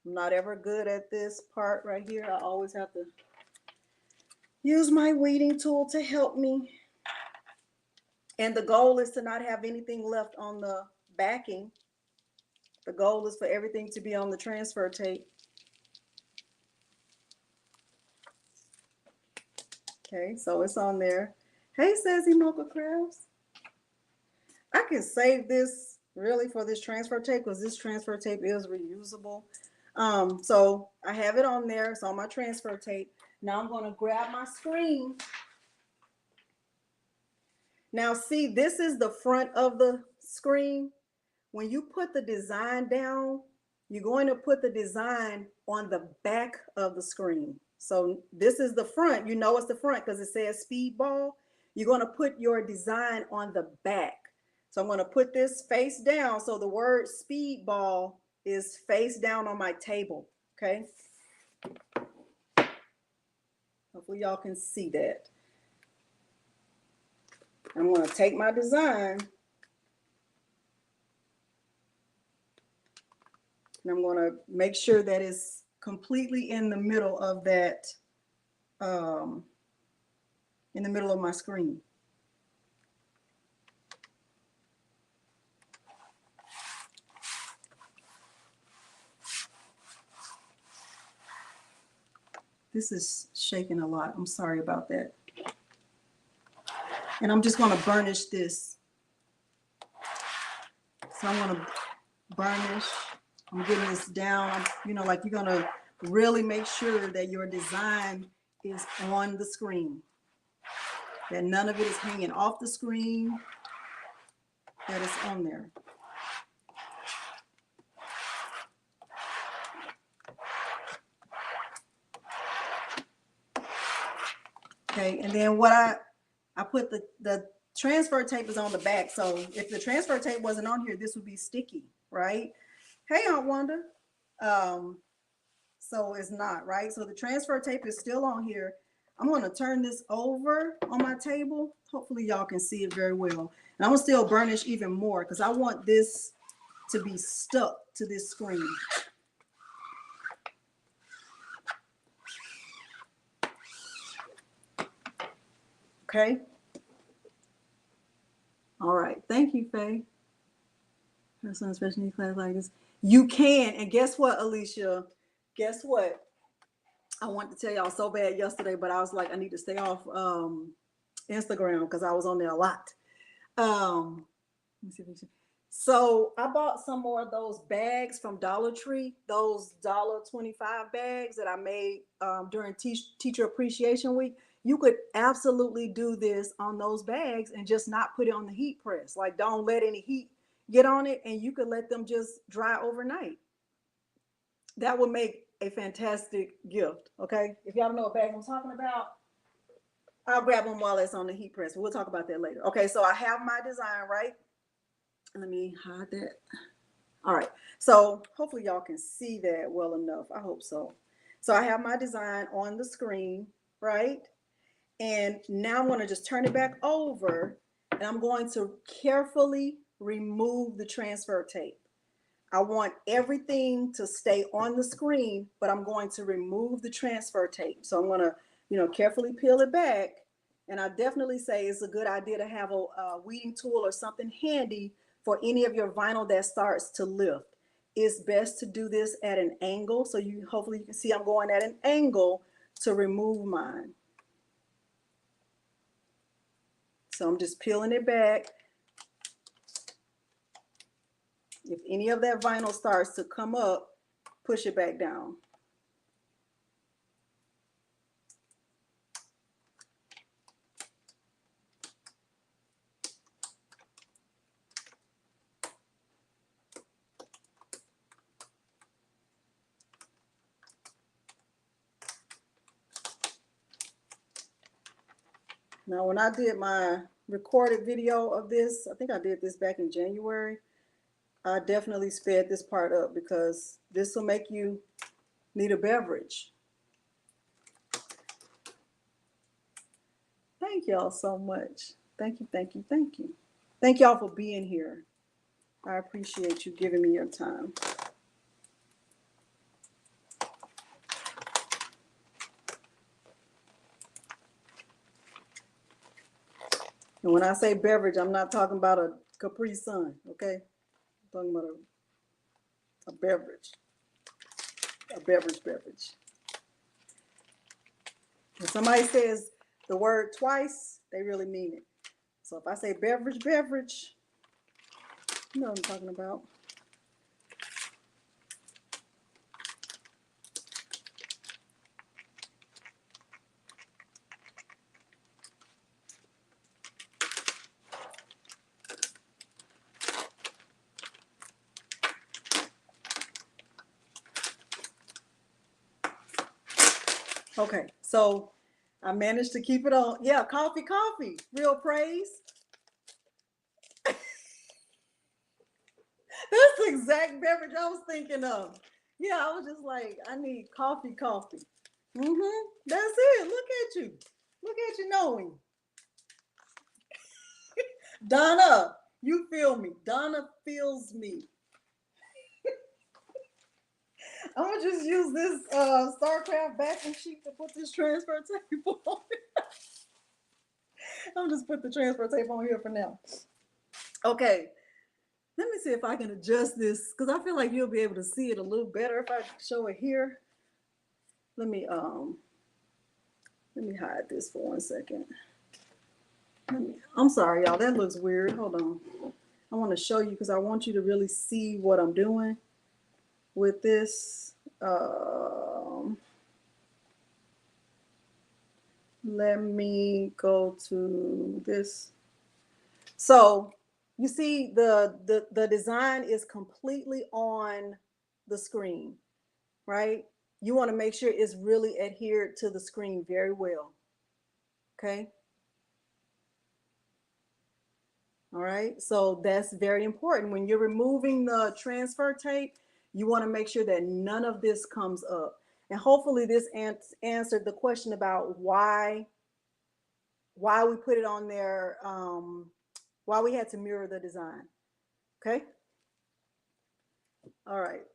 I'm not ever good at this part right here. I always have to use my weeding tool to help me. And the goal is to not have anything left on the backing. The goal is for everything to be on the transfer tape. Okay, so it's on there. Hey, Sassy Mocha Crafts. I can save this really for this transfer tape because this transfer tape is reusable. So I have it on there. It's on my transfer tape. Now I'm going to grab my screen. Now see, this is the front of the screen. When you put the design down, you're going to put the design on the back of the screen. So this is the front. You know it's the front because it says Speedball. You're going to put your design on the back. So I'm going to put this face down. So the word Speedball is face down on my table. Okay. Hopefully y'all can see that. I'm going to take my design and I'm going to make sure that it's completely in the middle of that, in the middle of my screen. This is shaking a lot. I'm sorry about that. And I'm just going to burnish this. So I'm going to burnish. I'm getting this down. You know, like you're going to really make sure that your design is on the screen. That none of it is hanging off the screen. That it's on there. Okay, and then what I put the transfer tape is on the back. So if the transfer tape wasn't on here, this would be sticky, right? Hey, Aunt Wanda. So it's not, right? So the transfer tape is still on here. I'm going to turn this over on my table. Hopefully y'all can see it very well. And I'm going to still burnish even more because I want this to be stuck to this screen. Okay. All right. Thank you, Faye. Her son's special needs class like this. You can. And guess what, Alicia? Guess what? I wanted to tell y'all so bad yesterday, but I was like, I need to stay off Instagram because I was on there a lot. Let me see if we can. So I bought some more of those bags from Dollar Tree, those $1.25 bags that I made during Teacher Appreciation Week. You could absolutely do this on those bags and just not put it on the heat press. Like don't let any heat get on it and you could let them just dry overnight. That would make a fantastic gift. Okay. If y'all don't know what bag I'm talking about, I'll grab them while it's on the heat press. We'll talk about that later. Okay. So I have my design, right? Let me hide that. All right. So hopefully y'all can see that well enough. I hope so. So I have my design on the screen, right? And now I'm going to just turn it back over and I'm going to carefully remove the transfer tape. I want everything to stay on the screen, but I'm going to remove the transfer tape. So I'm going to, carefully peel it back. And I definitely say it's a good idea to have a weeding tool or something handy for any of your vinyl that starts to lift. It's best to do this at an angle. So hopefully you can see I'm going at an angle to remove mine. So I'm just peeling it back. If any of that vinyl starts to come up, push it back down. Now, when I did my recorded video of this, I think I did this back in January, I definitely sped this part up because this will make you Need a beverage. Thank y'all so much. Thank you, thank you, thank you. Thank y'all for being here. I appreciate you giving me your time. And when I say beverage, I'm not talking about a Capri Sun, okay? I'm talking about a beverage. A beverage. When somebody says the word twice, they really mean it. So if I say beverage, you know what I'm talking about. Okay, so I managed to keep it on. Yeah, coffee. Real praise. That's the exact beverage I was thinking of. Yeah, I was just like, I need coffee. That's it. Look at you. Look at you knowing. Donna, you feel me. Donna feels me. I'm gonna just use this StarCraft backing sheet to put this transfer tape on. I'm just put the transfer tape on here for now. Okay, let me see if I can adjust this because I feel like you'll be able to see it a little better if I show it here. Let me hide this for 1 second. I'm sorry, y'all. That looks weird. Hold on. I want to show you because I want you to really see what I'm doing with this. Let me go to this. So you see the design is completely on the screen, right? You want to make sure it's really adhered to the screen very well. Okay. All right. So that's very important. When you're removing the transfer tape, you want to make sure that none of this comes up. And hopefully this answered the question about why we put it on there, why we had to mirror the design. Okay. All right.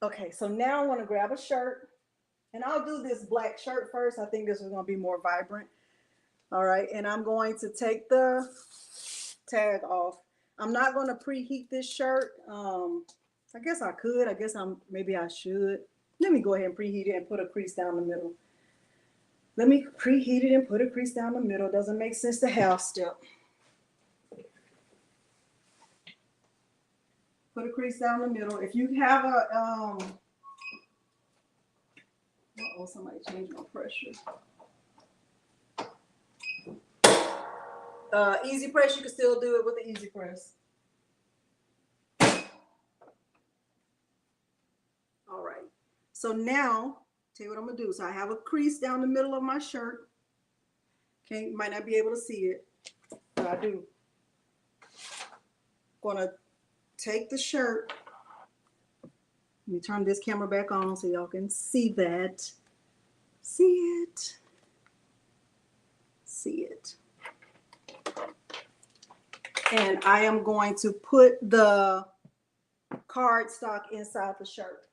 Okay, so now I want to grab a shirt, and I'll do this black shirt first. I think this is going to be more vibrant. All right, and I'm going to take the tag off. I'm not going to preheat this shirt. I guess I could. I guess maybe I should. Let me go ahead and preheat it and put a crease down the middle. Let me preheat it and put a crease down the middle. Doesn't make sense to half step. Put a crease down the middle. If you have a uh-oh, somebody changed my pressure. Easy press, you can still do it with the easy press. All right. So now, tell you what I'm gonna do. So I have a crease down the middle of my shirt. Okay, you might not be able to see it, but I do. Gonna take the shirt. Let me turn this camera back on so y'all can see that. See it. See it. And I am going to put the cardstock inside the shirt.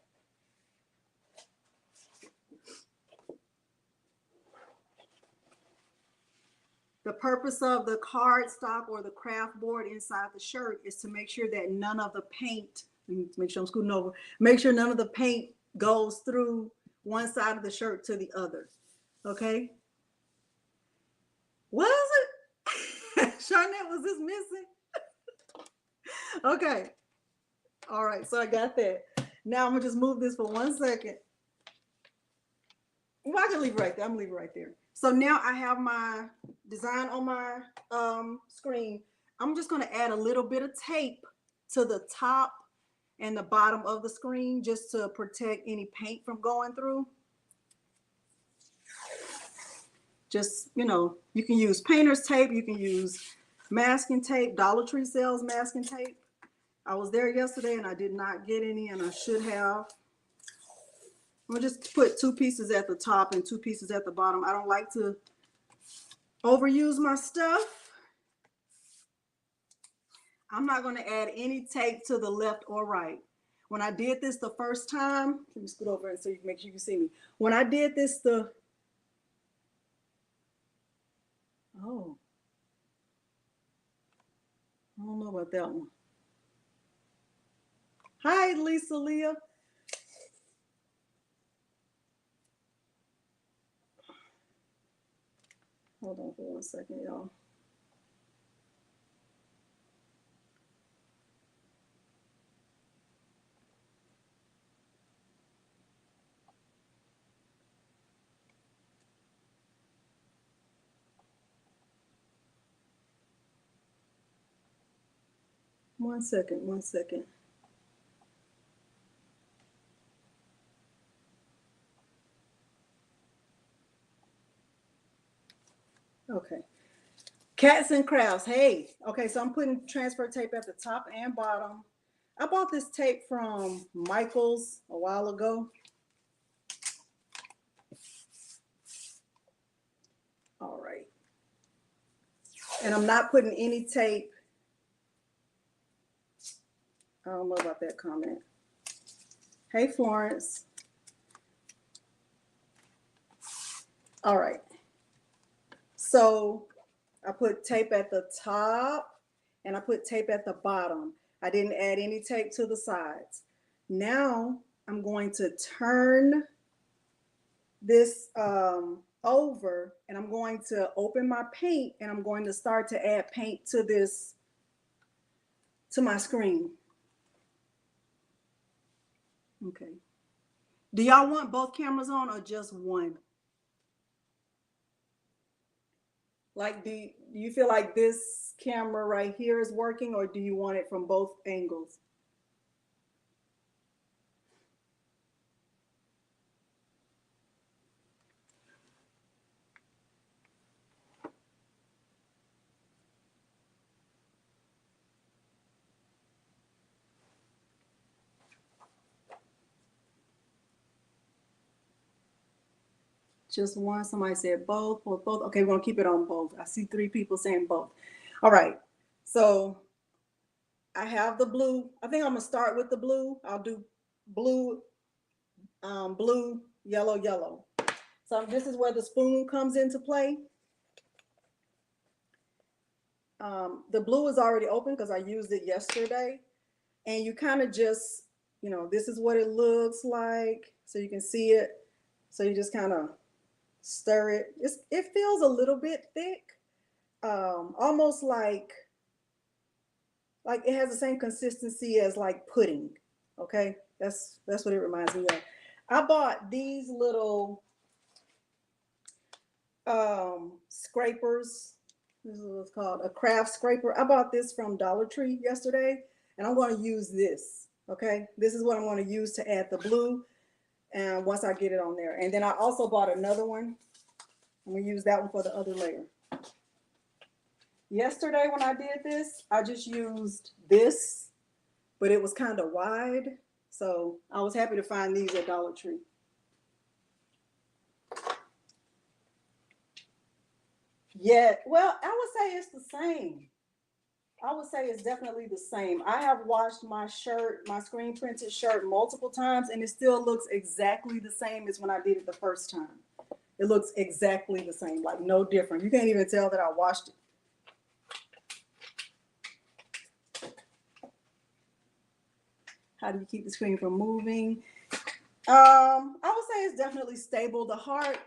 The purpose of the cardstock or the craft board inside the shirt is to make sure that none of the paint, make sure I'm scooting over, make sure none of the paint goes through one side of the shirt to the other. Okay? What is it? Charnette, was this missing? Okay. All right, so I got that. Now I'm gonna just move this for 1 second. Well, I can leave it right there. I'm gonna leave it right there. So now I have my design on my screen. I'm just gonna add a little bit of tape to the top and the bottom of the screen just to protect any paint from going through. Just, you know, you can use painter's tape, you can use masking tape. Dollar Tree sells masking tape. I was there yesterday and I did not get any, and I should have. I'm gonna just put 2 pieces at the top and 2 pieces at the bottom. I don't like to overuse my stuff. I'm not gonna add any tape to the left or right. When I did this the first time, let me scoot over and so you can make sure you can see me. When I did this oh, I don't know about that one. Hi, Lisa Leah. Hold on for 1 second, y'all. One second. Okay. Cats and crafts. Hey, okay, so I'm putting transfer tape at the top and bottom. I bought this tape from Michael's a while ago. All right. And I'm not putting any tape. I don't know about that comment. Hey, Florence. All right. So I put tape at the top and I put tape at the bottom. I didn't add any tape to the sides. Now I'm going to turn this over and I'm going to open my paint and I'm going to start to add paint to this, to my screen. Okay. Do y'all want both cameras on or just one? Like, do you feel like this camera right here is working or do you want it from both angles? Just one. Somebody said both or both. Okay, we're gonna keep it on both. I see 3 people saying both. All right. So I have the blue. I think I'm gonna start with the blue. I'll do blue, blue, yellow, yellow. So this is where the spoon comes into play. The blue is already open because I used it yesterday. And you kind of just, this is what it looks like. So you can see it. So you just kind of stir it. It feels a little bit thick, almost like it has the same consistency as like pudding. Okay, that's what it reminds me of. I bought these little scrapers. This is what it's called, a craft scraper. I bought this from Dollar Tree yesterday, and I'm going to use this. Okay, this is what I'm going to use to add the blue, and once I get it on there. And then I also bought another one. I'm going to use that one for the other layer. Yesterday when I did this, I just used this, but it was kind of wide. So I was happy to find these at Dollar Tree. Yeah, well, I would say it's the same. I would say it's definitely the same. I have washed my shirt, my screen printed shirt, multiple times, and it still looks exactly the same as when I did it the first time. It looks exactly the same, like no different. You can't even tell that I washed it. How do you keep the screen from moving? I would say it's definitely stable. The part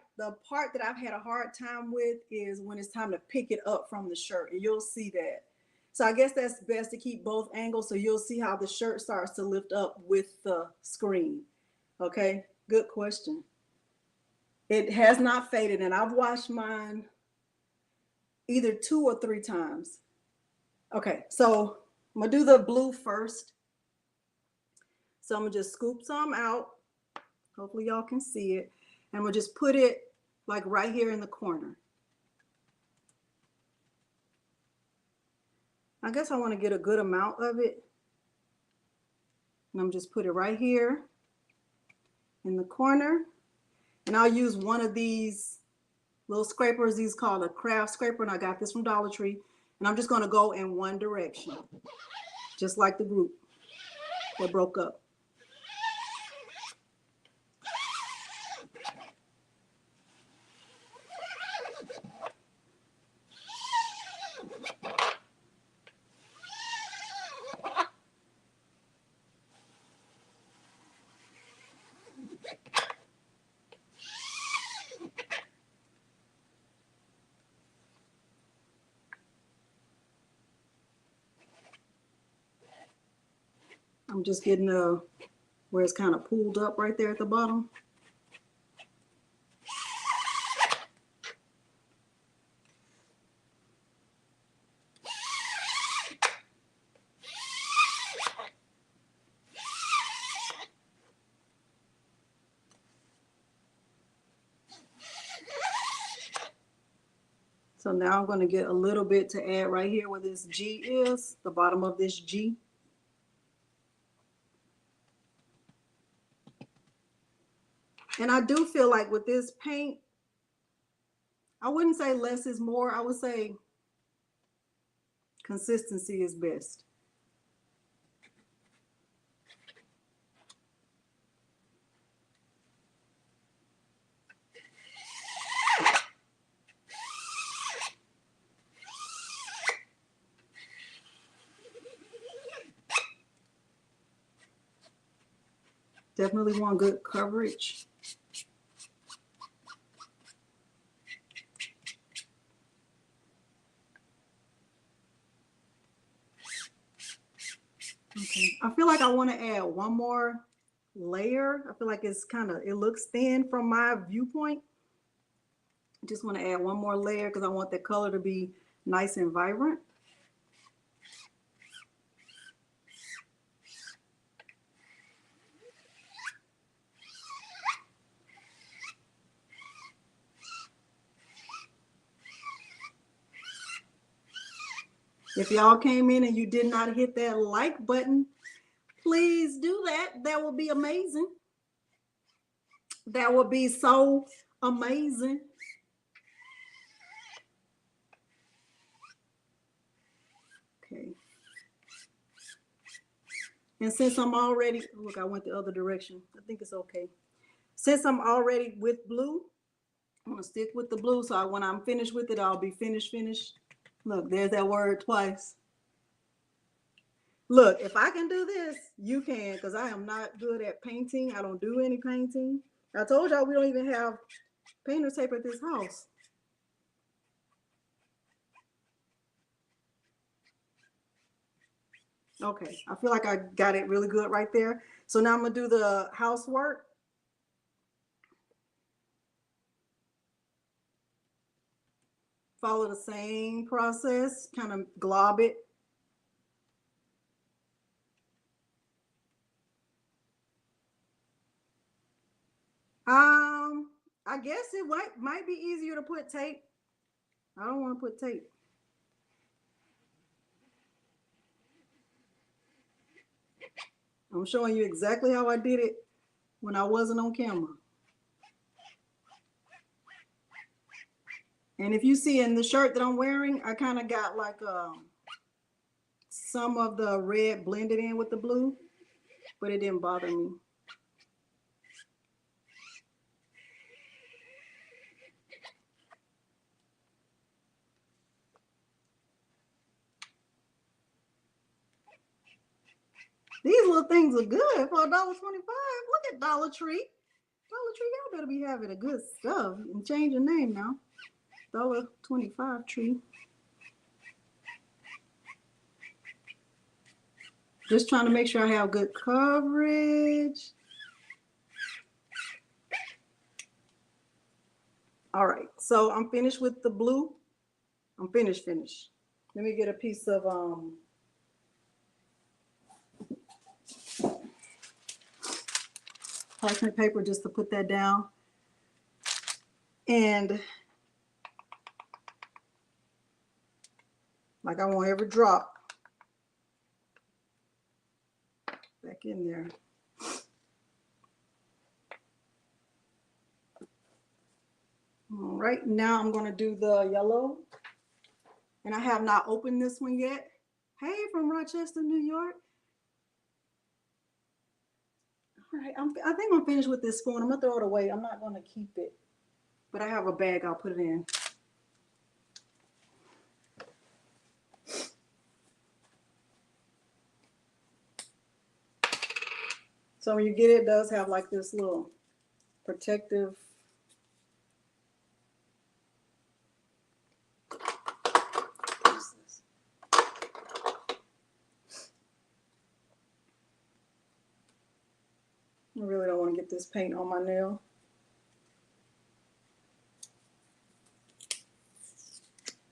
that I've had a hard time with is when it's time to pick it up from the shirt, and you'll see that. So I guess that's best to keep both angles, so you'll see how the shirt starts to lift up with the screen. Okay, good question. It has not faded, and I've washed mine either 2 or 3 times. Okay, so I'm gonna do the blue first. So I'm gonna just scoop some out. Hopefully y'all can see it. And we'll just put it like right here in the corner. I guess I want to get a good amount of it. And I'm just put it right here. in the corner. And I'll use one of these little scrapers. These called a craft scraper, and I got this from Dollar Tree. And I'm just going to go in one direction, just like the group that broke up. I'm just getting where it's kind of pulled up right there at the bottom. So now I'm going to get a little bit to add right here where this G is, the bottom of this G. And I do feel like with this paint, I wouldn't say less is more. I would say consistency is best. Definitely want good coverage. Okay, I feel like I want to add one more layer. I feel like it's it looks thin from my viewpoint. I just want to add one more layer because I want the color to be nice and vibrant. If y'all came in and you did not hit that like button, please do that. That would be amazing. That would be so amazing. Okay. And since I'm already, look, I went the other direction. I think it's okay. Since I'm already with blue, I'm going to stick with the blue. So when I'm finished with it, I'll be finished. Look, there's that word twice. Look, if I can do this, you can, because I am not good at painting. I don't do any painting. I told y'all we don't even have painter's tape at this house. Okay, I feel like I got it really good right there. So now I'm going to do the housework. Follow the same process, kind of glob it. I guess it might be easier to put tape. I don't want to put tape. I'm showing you exactly how I did it when I wasn't on camera. And if you see in the shirt that I'm wearing, I kind of got like some of the red blended in with the blue, but it didn't bother me. These little things are good for $1.25. Look at Dollar Tree. Dollar Tree, y'all better be having a good stuff. And change your name now. $1.25 Tree. Just trying to make sure I have good coverage. All right, so I'm finished with the blue. I'm finished. Let me get a piece of parchment paper just to put that down. And like I won't ever drop back in there. All right, now I'm gonna do the yellow. And I have not opened this one yet. Hey, from Rochester, New York. All right, I think I'm finished with this spoon. I'm gonna throw it away. I'm not gonna keep it, but I have a bag I'll put it in. So when you get it, it does have like this little protective. I really don't want to get this paint on my nail.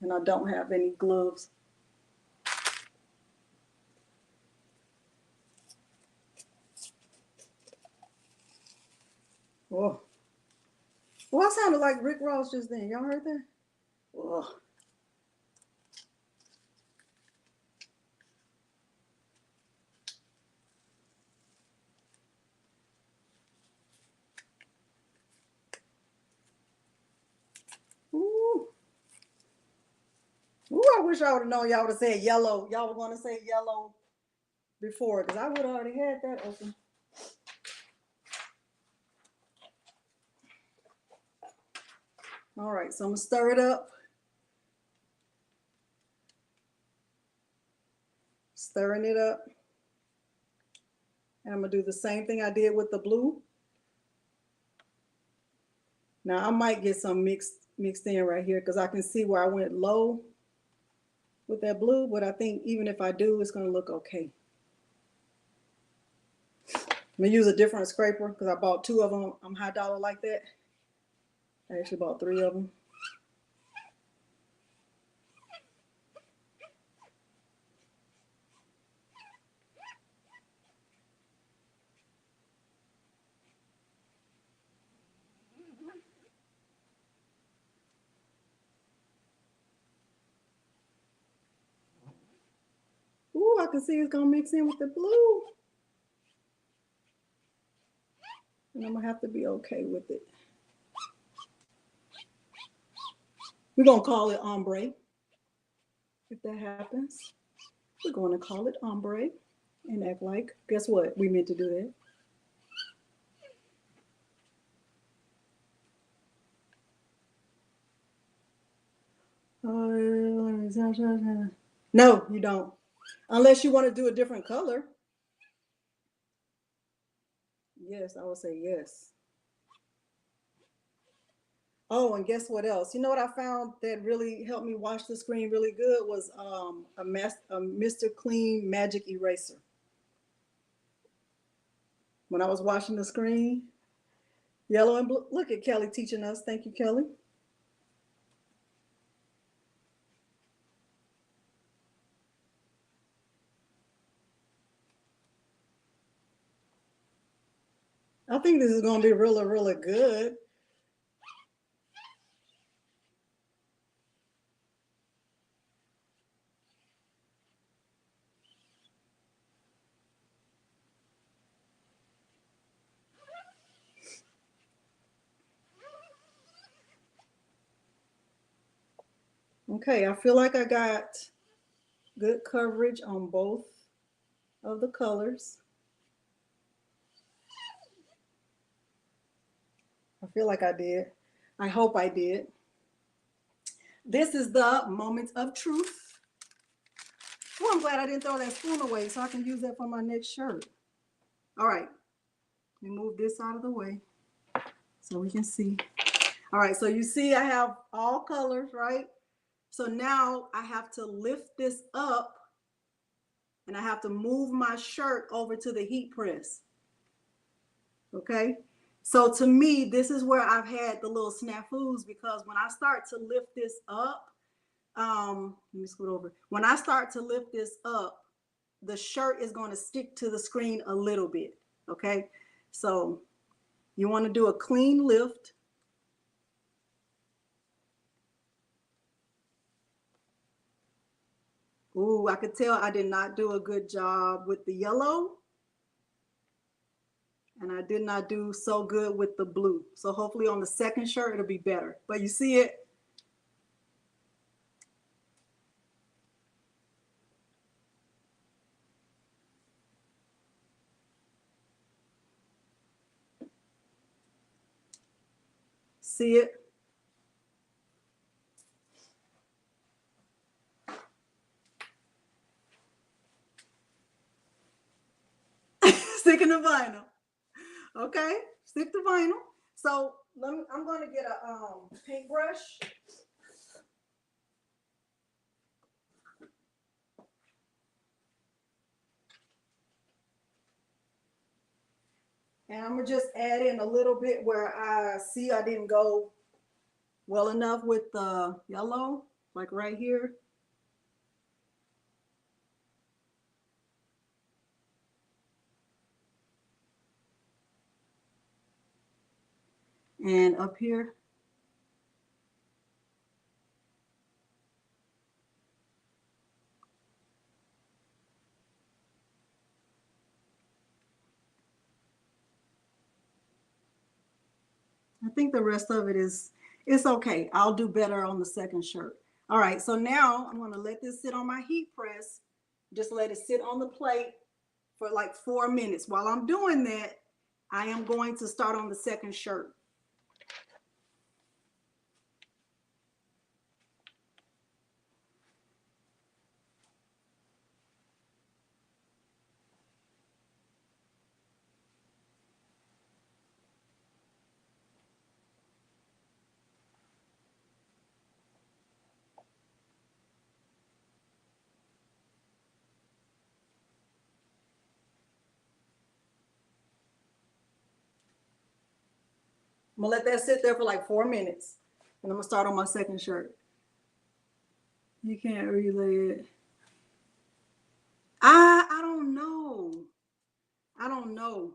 And I don't have any gloves. Oh. Well, I sounded like Rick Ross just then. Y'all heard that? Oh. Ooh. Ooh, I wish I would have known y'all would have said yellow. Y'all were going to say yellow before, because I would have already had that open. All right, so I'm going to stir it up. Stirring it up. And I'm going to do the same thing I did with the blue. Now, I might get some mixed in right here because I can see where I went low with that blue, but I think even if I do, it's going to look okay. I'm going to use a different scraper because I bought 2 of them. I'm high dollar like that. I actually bought 3 of them. Ooh, I can see it's going to mix in with the blue. And I'm going to have to be okay with it. We're going to call it ombre. If that happens, we're going to call it ombre and act like, guess what? We meant to do that. No, you don't. Unless you want to do a different color. Yes, I would say yes. Oh, and guess what else? You know what I found that really helped me wash the screen really good was a Mr. Clean Magic Eraser. When I was washing the screen, yellow and blue. Look at Kelly teaching us. Thank you, Kelly. I think this is going to be really, really good. Okay, I feel like I got good coverage on both of the colors. I feel like I did. I hope I did. This is the moment of truth. Oh, I'm glad I didn't throw that spoon away so I can use that for my next shirt. All right, let me move this out of the way so we can see. All right, so you see I have all colors, right? So now I have to lift this up and I have to move my shirt over to the heat press. Okay, so to me, this is where I've had the little snafus because when I start to lift this up, let me scoot over. When I start to lift this up, the shirt is going to stick to the screen a little bit. Okay, so you want to do a clean lift. Ooh, I could tell I did not do a good job with the yellow. And I did not do so good with the blue. So hopefully on the second shirt, it'll be better. But you see it? See it? Sticking to vinyl. Okay, stick to vinyl. So I'm going to get a paintbrush. And I'm going to just add in a little bit where I see I didn't go well enough with the yellow, like right here. And up here. I think the rest of it it's okay. I'll do better on the second shirt. All right, so now I'm gonna let this sit on my heat press. Just let it sit on the plate for like 4 minutes. While I'm doing that, I am going to start on the second shirt. I'm gonna let that sit there for like 4 minutes. And I'm gonna start on my second shirt. You can't relay it. I don't know. I don't know.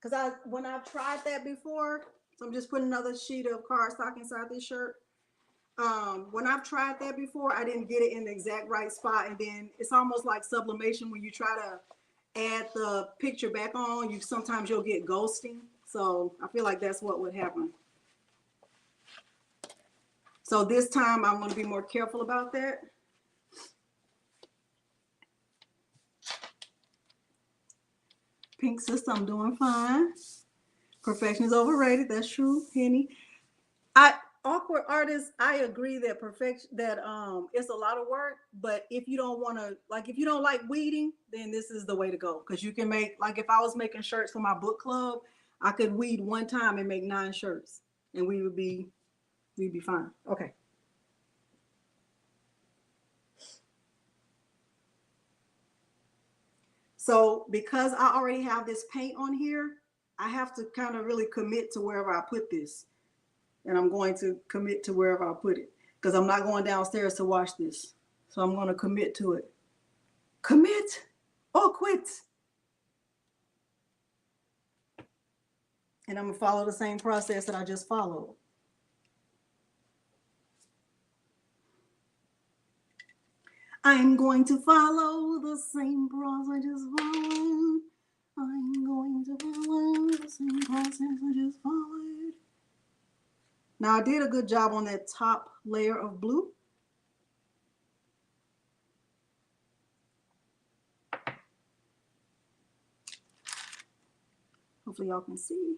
Because when I've tried that before, so I'm just putting another sheet of cardstock inside this shirt. When I've tried that before, I didn't get it in the exact right spot. And then it's almost like sublimation when you try to add the picture back on, sometimes you'll get ghosting. So I feel like that's what would happen. So this time I'm going to be more careful about that. Pink sister, I'm doing fine. Perfection is overrated. That's true, Henny. Awkward artists, I agree that it's a lot of work, but if you don't want to, like, if you don't like weeding, then this is the way to go. Because you can make, like, if I was making shirts for my book club, I could weed one time and make 9 shirts, and we'd be fine. Okay. So because I already have this paint on here, I have to kind of really commit to wherever I put this. And I'm going to commit to wherever I put it because I'm not going downstairs to wash this. So I'm going to commit to it. Commit or quit. And I'm going to follow the same process that I just followed. I'm going to follow the same process I just followed. I'm going to follow the same process I just followed. Now I did a good job on that top layer of blue. Hopefully y'all can see.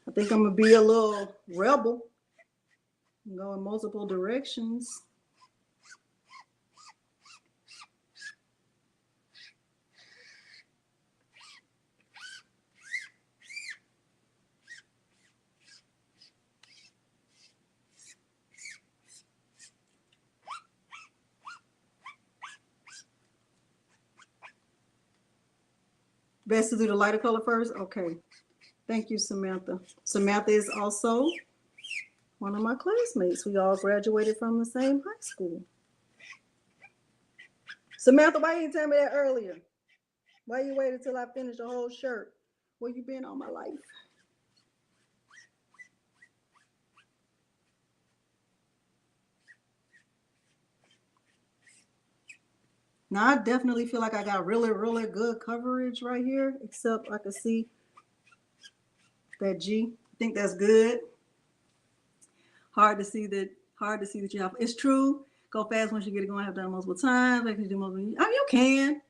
I think I'm gonna be a little rebel and go in multiple directions. Best to do the lighter color first? Okay. Thank you, Samantha. Samantha is also one of my classmates. We all graduated from the same high school. Samantha, why you didn't tell me that earlier? Why you waited till I finished the whole shirt? Where you been all my life? Now I definitely feel like I got really, really good coverage right here, except I can see that G. I think that's good. Hard to see that. Hard to see that you have. It's true. Go fast once you get it going. Have done it multiple times. I can do multiple. I mean,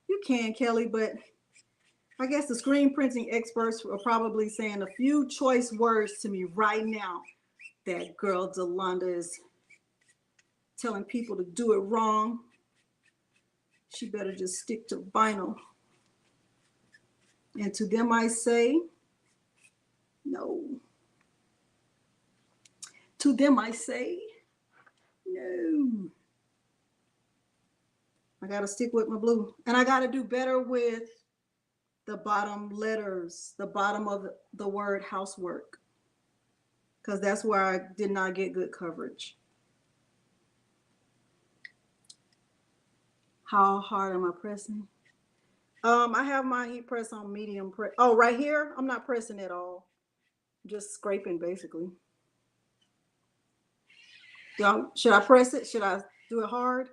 you can, Kelly. But I guess the screen printing experts are probably saying a few choice words to me right now. That girl Delonda is telling people to do it wrong. She better just stick to vinyl. And to them I say, no. To them I say, no. I gotta stick with my blue. And I gotta do better with the bottom letters, the bottom of the word housework. Because that's where I did not get good coverage. How hard am I pressing? I have my heat press on medium press. Oh, right here, I'm not pressing at all. Just scraping basically. Should I press it? Should I do it hard?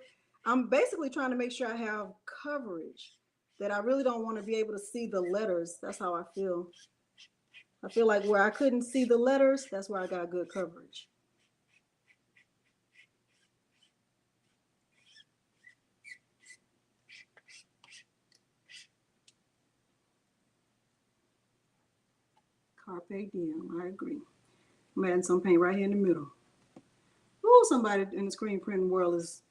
I'm basically trying to make sure I have coverage, that I really don't want to be able to see the letters. That's how I feel. I feel like where I couldn't see the letters, that's where I got good coverage. Carpe diem, I agree. I'm adding some paint right here in the middle. Oh, somebody in the screen printing world is,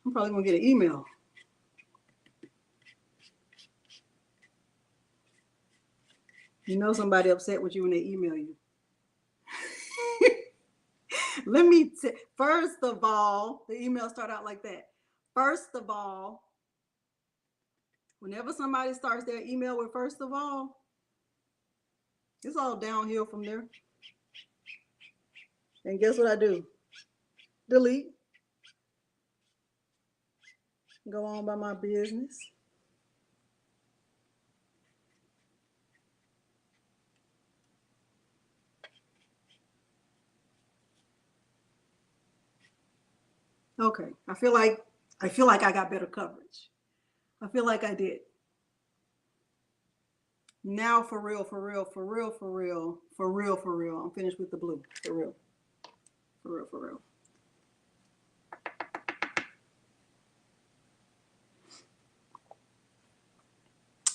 I'm probably gonna get an email. You know somebody upset with you when they email you. Let me, first of all, the email start out like that. First of all, whenever somebody starts their email with first of all, it's all downhill from there. And guess what I do? Delete. Go on by my business. Okay. I feel like I got better coverage. I feel like I did. Now for real, for real, for real, for real, for real, for real. I'm finished with the blue. For real. For real, for real.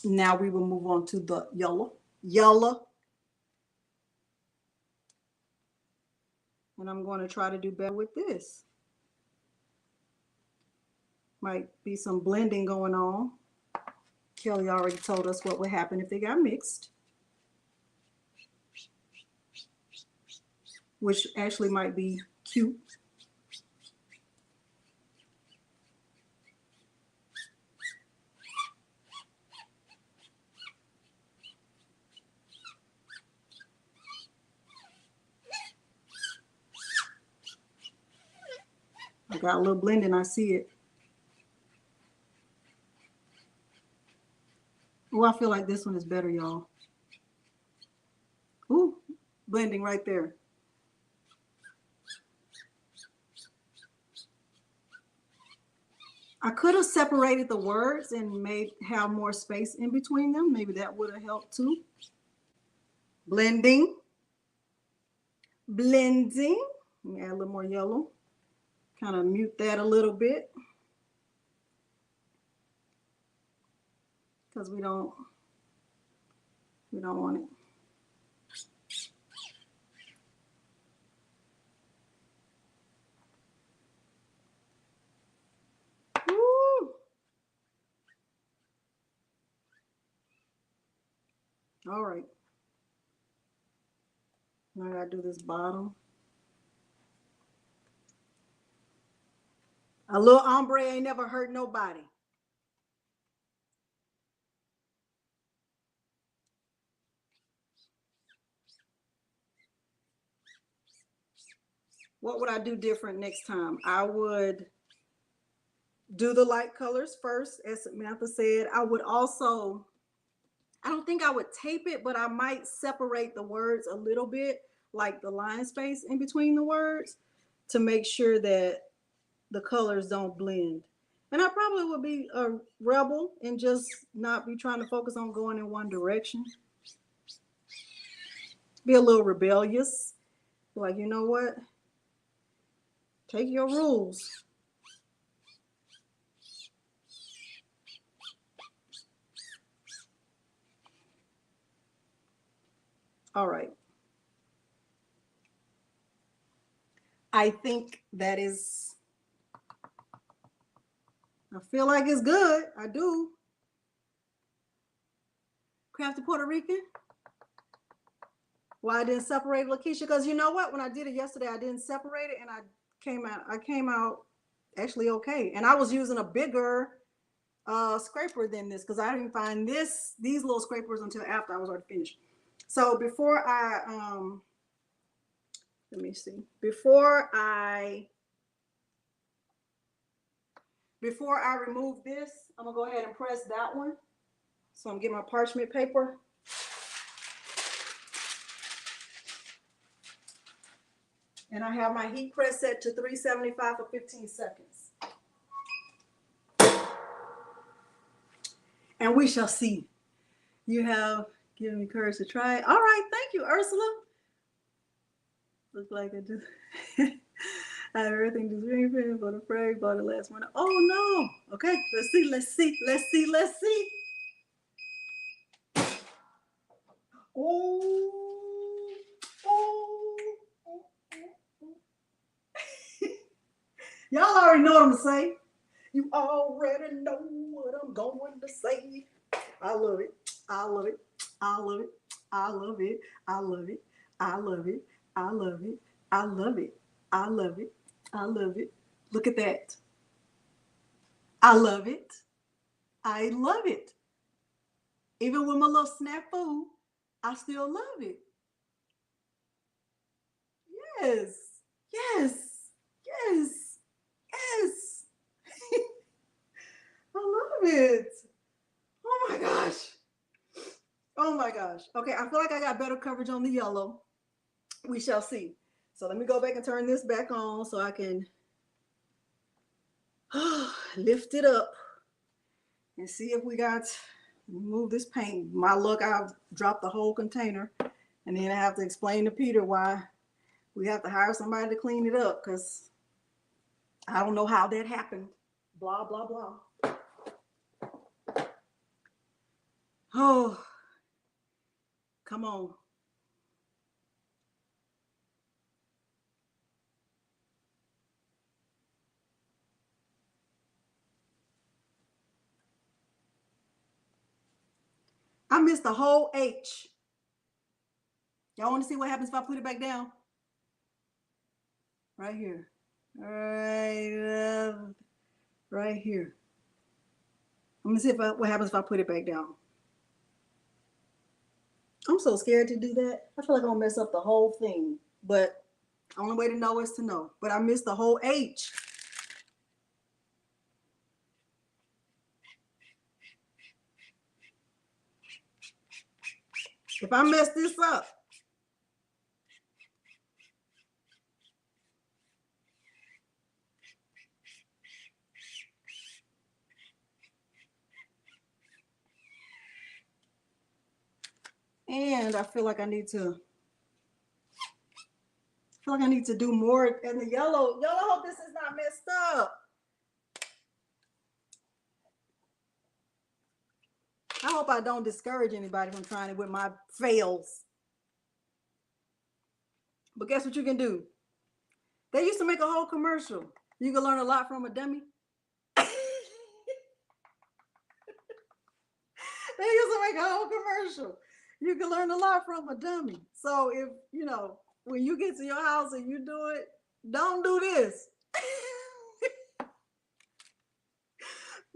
Now we will move on to the yellow. Yellow. And I'm going to try to do better with this. Might be some blending going on. Kelly already told us what would happen if they got mixed, which actually might be cute. I got a little blending, I see it. Oh, I feel like this one is better, y'all. Ooh, blending right there. I could have separated the words and have more space in between them. Maybe that would have helped too. Blending. Blending. Let me add a little more yellow. Kind of mute that a little bit. Because we don't want it. Woo. All right. Now I gotta do this bottom. A little ombre ain't never hurt nobody. What would I do different next time? I would do the light colors first, as Samantha said. I would also, I don't think I would tape it, but I might separate the words a little bit, like the line space in between the words, to make sure that the colors don't blend. And I probably would be a rebel and just not be trying to focus on going in one direction. Be a little rebellious. Like, you know what? Take your rules. All right. I think that is, I feel like it's good. I do. Crafty Puerto Rican. Why I didn't separate Lakeisha? Because you know what? When I did it yesterday, I didn't separate it, and I came out actually okay. And I was using a bigger scraper than this because I didn't find these little scrapers until after I was already finished. So let me see. Before I remove this, I'm gonna go ahead and press that one. So I'm getting my parchment paper. And I have my heat press set to 375 for 15 seconds. And we shall see. You have given me courage to try it. All right, thank you, Ursula. Looks like I just I had everything to screen print for the frame, bought it last month. Oh no. Okay, let's see. Oh, oh. Y'all already know what I'm saying. You already know what I'm going to say. I love it. I love it. I love it. I love it. I love it. I love it. I love it. I love it. I love it. I love it. Look at that. I love it. I love it. Even with my little snafu, I still love it. Yes. Yes. Yes. Yes. I love it. Oh my gosh. Oh my gosh. Okay, I feel like I got better coverage on the yellow. We shall see. So let me go back and turn this back on so I can lift it up and see if we got, move this paint. My luck, I've dropped the whole container. And then I have to explain to Peter why we have to hire somebody to clean it up because I don't know how that happened. Blah, blah, blah. Oh, come on. I missed the whole H. Y'all want to see what happens if I put it back down? Right here. Right here. I'm gonna see what happens if I put it back down. I'm so scared to do that. I feel like I'm gonna mess up the whole thing. But the only way to know is to know. But I missed the whole H. If I mess this up, and I feel like I need to do more in the yellow. Y'all, I hope this is not messed up. I hope I don't discourage anybody from trying it with my fails. But guess what you can do? They used to make a whole commercial. You can learn a lot from a dummy. They used to make a whole commercial. You can learn a lot from a dummy. So if, you know, when you get to your house and you do it, don't do this.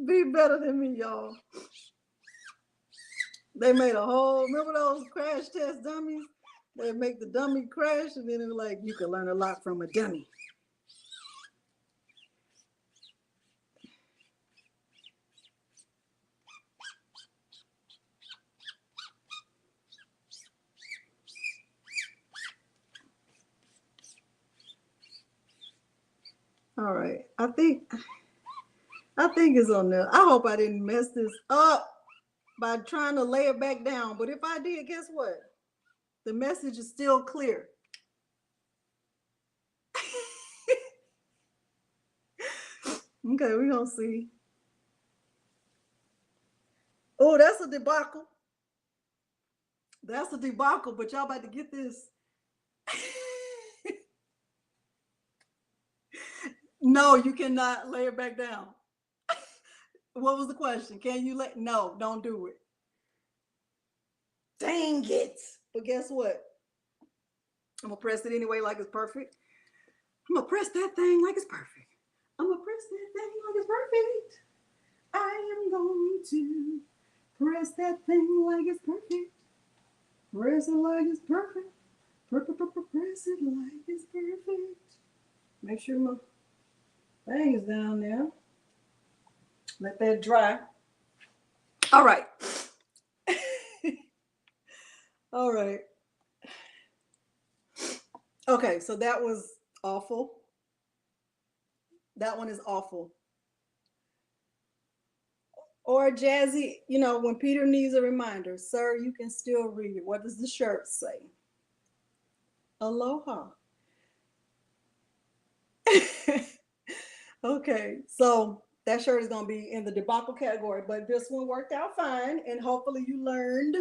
Be better than me, y'all. They made a whole, remember those crash test dummies? They make the dummy crash and then they're like, you can learn a lot from a dummy. All right, I think I think it's on there. I hope I didn't mess this up by trying to lay it back down. But if I did, guess what? The message is still clear. Okay, we're gonna see. Oh, that's a debacle. That's a debacle, but y'all about to get this. No, you cannot lay it back down. What was the question? Can you let? No, don't do it. Dang it. But guess what? I'm gonna press it anyway like it's perfect. I'm gonna press that thing like it's perfect. I'm gonna press that thing like it's perfect. I am going to press that thing like it's perfect. Press it like it's perfect. Press it like it's perfect. Make sure my thing is down there. Let that dry. All right. All right. Okay, so that was awful. That one is awful. Or Jazzy, you know, when Peter needs a reminder, sir, you can still read it. What does the shirt say? Aloha. Okay, so that shirt is going to be in the debacle category, but this one worked out fine, and hopefully you learned.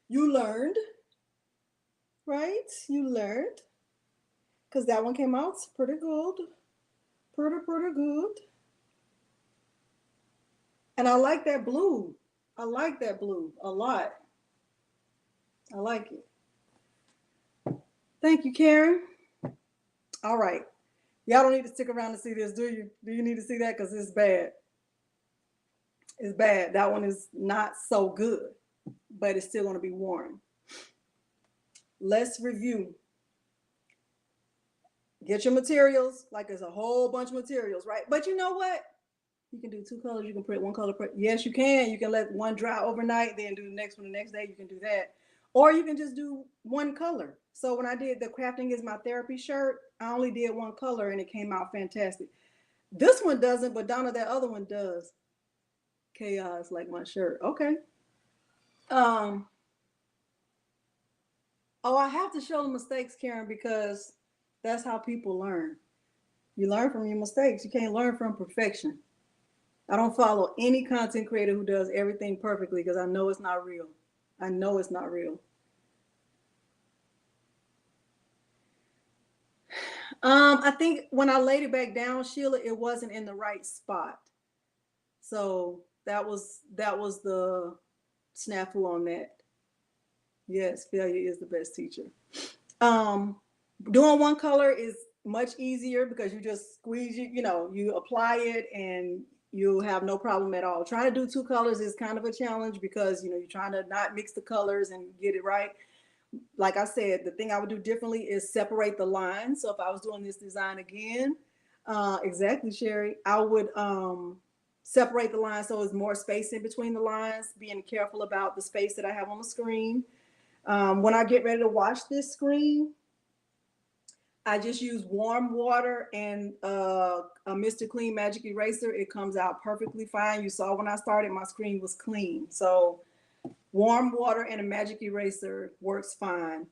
You learned, right? You learned, because that one came out pretty good. Pretty good. And I like that blue. I like that blue a lot. I like it. Thank you, Karen. All right. Y'all don't need to stick around to see this, do you? Do you need to see that? Because it's bad. It's bad. That one is not so good, but it's still going to be worn. Let's review. Get your materials. Like there's a whole bunch of materials, right? But you know what? You can do two colors. You can print one color. Yes, you can. You can let one dry overnight, then do the next one the next day. You can do that. Or you can just do one color. So when I did the Crafting is My Therapy shirt, I only did one color and it came out fantastic. This one doesn't, but Donna, that other one does. Chaos, like my shirt. Okay. Um. Oh, I have to show the mistakes, Karen, because that's how people learn. You learn from your mistakes. You can't learn from perfection. I don't follow any content creator who does everything perfectly because I know it's not real. I know it's not real. I think when I laid it back down, Sheila, it wasn't in the right spot. So that was the snafu on that. Yes, failure is the best teacher. Um, Doing one color is much easier because you just squeeze you apply it and you have no problem at all. Trying to do two colors is kind of a challenge because you're trying to not mix the colors and get it right. Like I said, the thing I would do differently is separate the lines. So if I was doing this design again, exactly, Sherry, I would separate the lines so there's more space in between the lines, being careful about the space that I have on the screen. When I get ready to wash this screen, I just use warm water and a Mr. Clean Magic Eraser. It comes out perfectly fine. You saw when I started, my screen was clean. So warm water and a magic eraser works fine.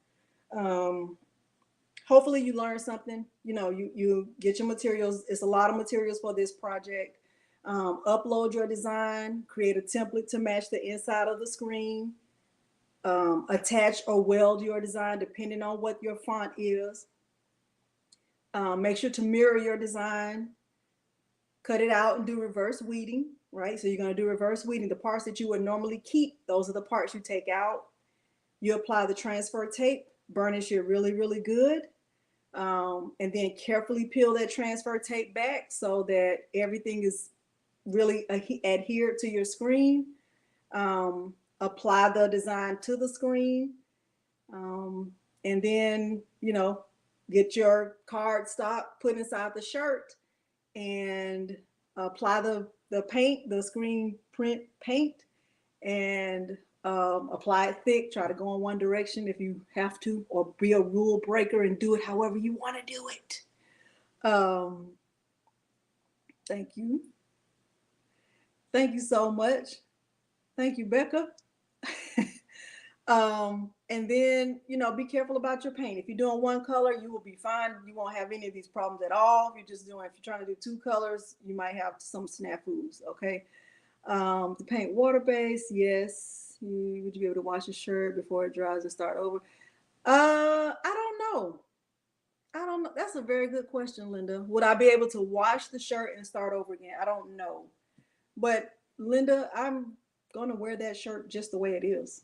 Hopefully you learn something. You get your materials. It's a lot of materials for this project. Upload your design, create a template to match the inside of the screen. Attach or weld your design depending on what your font is. Make sure to mirror your design. Cut it out and do reverse weeding, right? So you're going to do reverse weeding. The parts that you would normally keep, those are the parts you take out. You apply the transfer tape, burnish it really, really good. And then carefully peel that transfer tape back so that everything is really adhered to your screen. Apply the design to the screen. And then, get your card stock put inside the shirt and apply the paint, the screen print paint, and apply it thick. Try to go in one direction if you have to, or be a rule breaker and do it however you want to do it. Thank you. Thank you so much. Thank you, Becca. And then, be careful about your paint. If you're doing one color, you will be fine. You won't have any of these problems at all. If you're trying to do two colors, you might have some snafus, okay? The paint water base, yes. Would you be able to wash your shirt before it dries and start over? I don't know. I don't know. That's a very good question, Linda. Would I be able to wash the shirt and start over again? I don't know. But Linda, I'm going to wear that shirt just the way it is.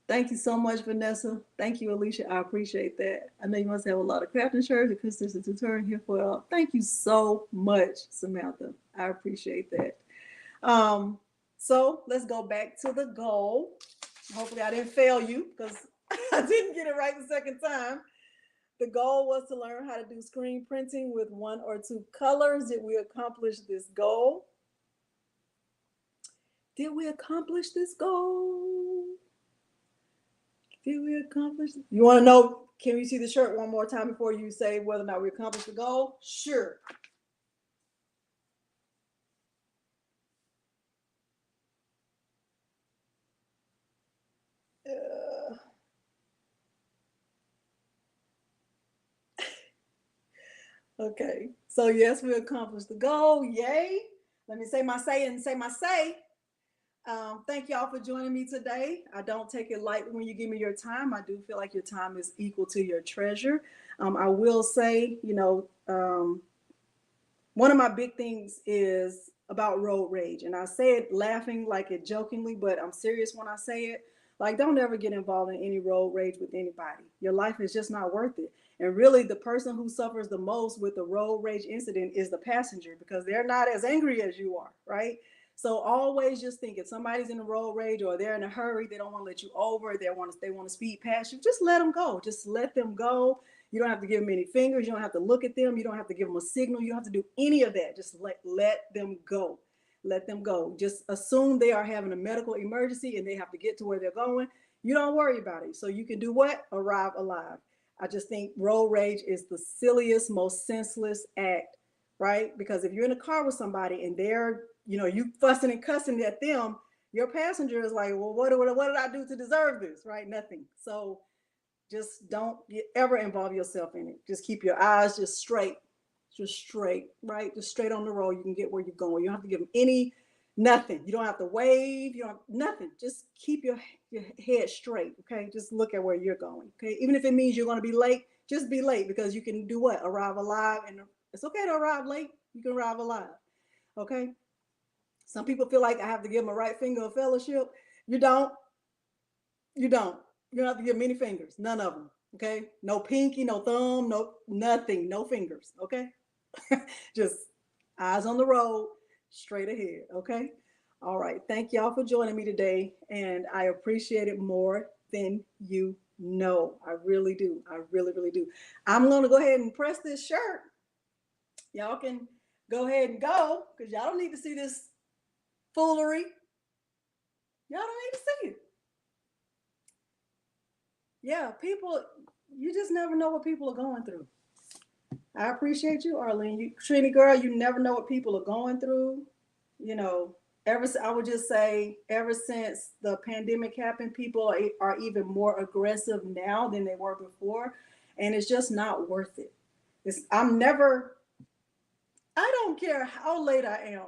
Thank you so much, Vanessa. Thank you, Alicia. I appreciate that. I know you must have a lot of crafting shirts because there's a tutorial here for all. Thank you so much, Samantha. I appreciate that. So let's go back to the goal. Hopefully I didn't fail you because I didn't get it right the second time. The goal was to learn how to do screen printing with one or two colors. Did we accomplish this goal? Did we accomplish this goal? Did we accomplish it? You want to know, can we see the shirt one more time before you say whether or not we accomplished the goal? Sure. Okay, so yes, we accomplished the goal. Yay. Let me say my say and say my say. Thank y'all for joining me today. I don't take it lightly when you give me your time. I do feel like your time is equal to your treasure. I will say, one of my big things is about road rage. And I say it laughing like it jokingly, but I'm serious when I say it. Like, don't ever get involved in any road rage with anybody. Your life is just not worth it. And really, the person who suffers the most with the road rage incident is the passenger because they're not as angry as you are, right? So always just think if somebody's in a road rage or they're in a hurry, they don't want to let you over, they want to speed past you, just let them go. Just let them go. You don't have to give them any fingers. You don't have to look at them. You don't have to give them a signal. You don't have to do any of that. Just let them go. Let them go. Just assume they are having a medical emergency and they have to get to where they're going. You don't worry about it. So you can do what? Arrive alive. I just think road rage is the silliest, most senseless act, right? Because if you're in a car with somebody and they're, you fussing and cussing at them, your passenger is like, well, what did I do to deserve this, right? Nothing. So just don't ever involve yourself in it. Just keep your eyes just straight, right? Just straight on the road. You can get where you're going. You don't have to give them nothing. You don't have to wave. You don't nothing. Just keep your head straight. Okay. Just look at where you're going. Okay. Even if it means you're going to be late, just be late because you can do what? Arrive alive. And it's okay to arrive late. You can arrive alive. Okay. Some people feel like I have to give them a right finger of fellowship. You don't. You don't. You don't have to give many fingers. None of them. Okay. No pinky, no thumb, no nothing, no fingers. Okay. Just eyes on the road, straight ahead. Okay. All right. Thank y'all for joining me today. And I appreciate it more than you know. I really do. I really, really do. I'm going to go ahead and press this shirt. Y'all can go ahead and go because y'all don't need to see this foolery. Y'all don't need to see it. Yeah, people, you just never know what people are going through. I appreciate you, Arlene. You, Trini girl, you never know what people are going through. I would just say, ever since the pandemic happened, people are even more aggressive now than they were before, and it's just not worth it. I don't care how late I am.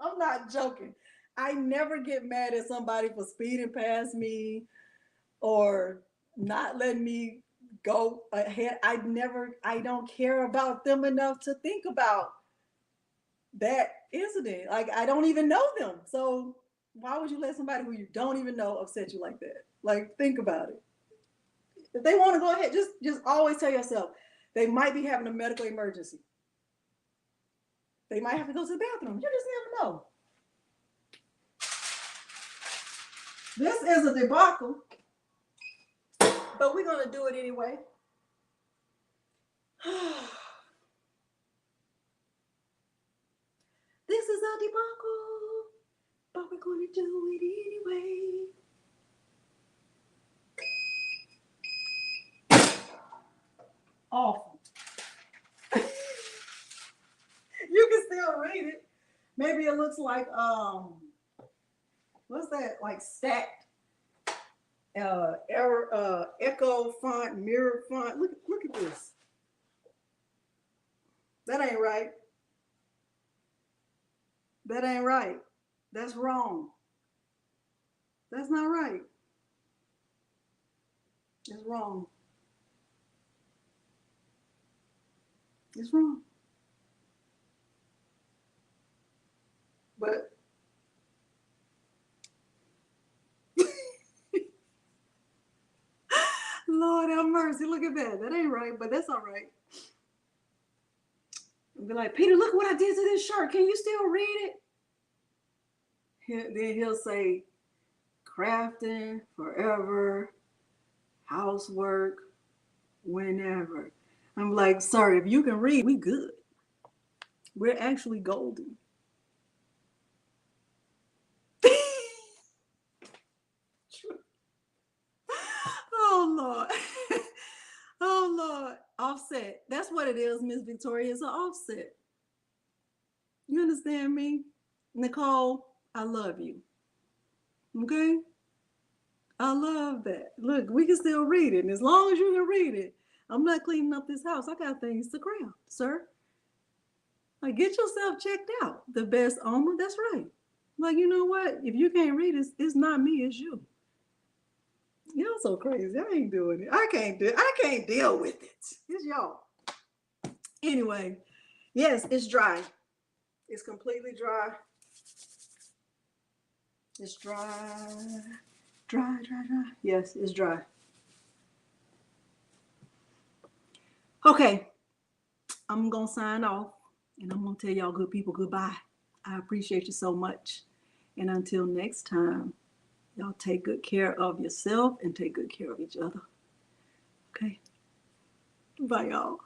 I'm not joking. I never get mad at somebody for speeding past me or not letting me go ahead. I don't care about them enough to think about that incident. Like, I don't even know them. So why would you let somebody who you don't even know upset you like that? Like, think about it. If they want to go ahead, just always tell yourself they might be having a medical emergency. They might have to go to the bathroom. You just never know. This is a debacle, but we're going to do it anyway. This is a debacle, but we're going to do it anyway. Awful. Maybe it looks like what's that? Like stacked error echo font, mirror font. Look at this. That ain't right. That ain't right. That's wrong. That's not right. It's wrong. It's wrong. But Lord have mercy. Look at that. That ain't right, but that's all right. I'll be like, Peter, look what I did to this shirt. Can you still read it? Then he'll say, crafting forever, housework, whenever. I'm like, sir, if you can read, we good. We're actually golden. Oh Lord. Oh Lord. Offset. That's what it is, Miss Victoria. It's an offset. You understand me? Nicole, I love you. Okay? I love that. Look, we can still read it. And as long as you can read it, I'm not cleaning up this house. I got things to craft, sir. Like, get yourself checked out. The best owner, that's right. Like, you know what? If you can't read it, it's not me, it's you. Y'all so crazy. I ain't doing it. I can't deal with it. It's y'all. Anyway, yes, it's dry. It's completely dry. It's dry. Dry. Yes, it's dry. Okay. I'm going to sign off and I'm going to tell y'all good people goodbye. I appreciate you so much. And until next time, y'all take good care of yourself and take good care of each other. Okay? Bye, y'all.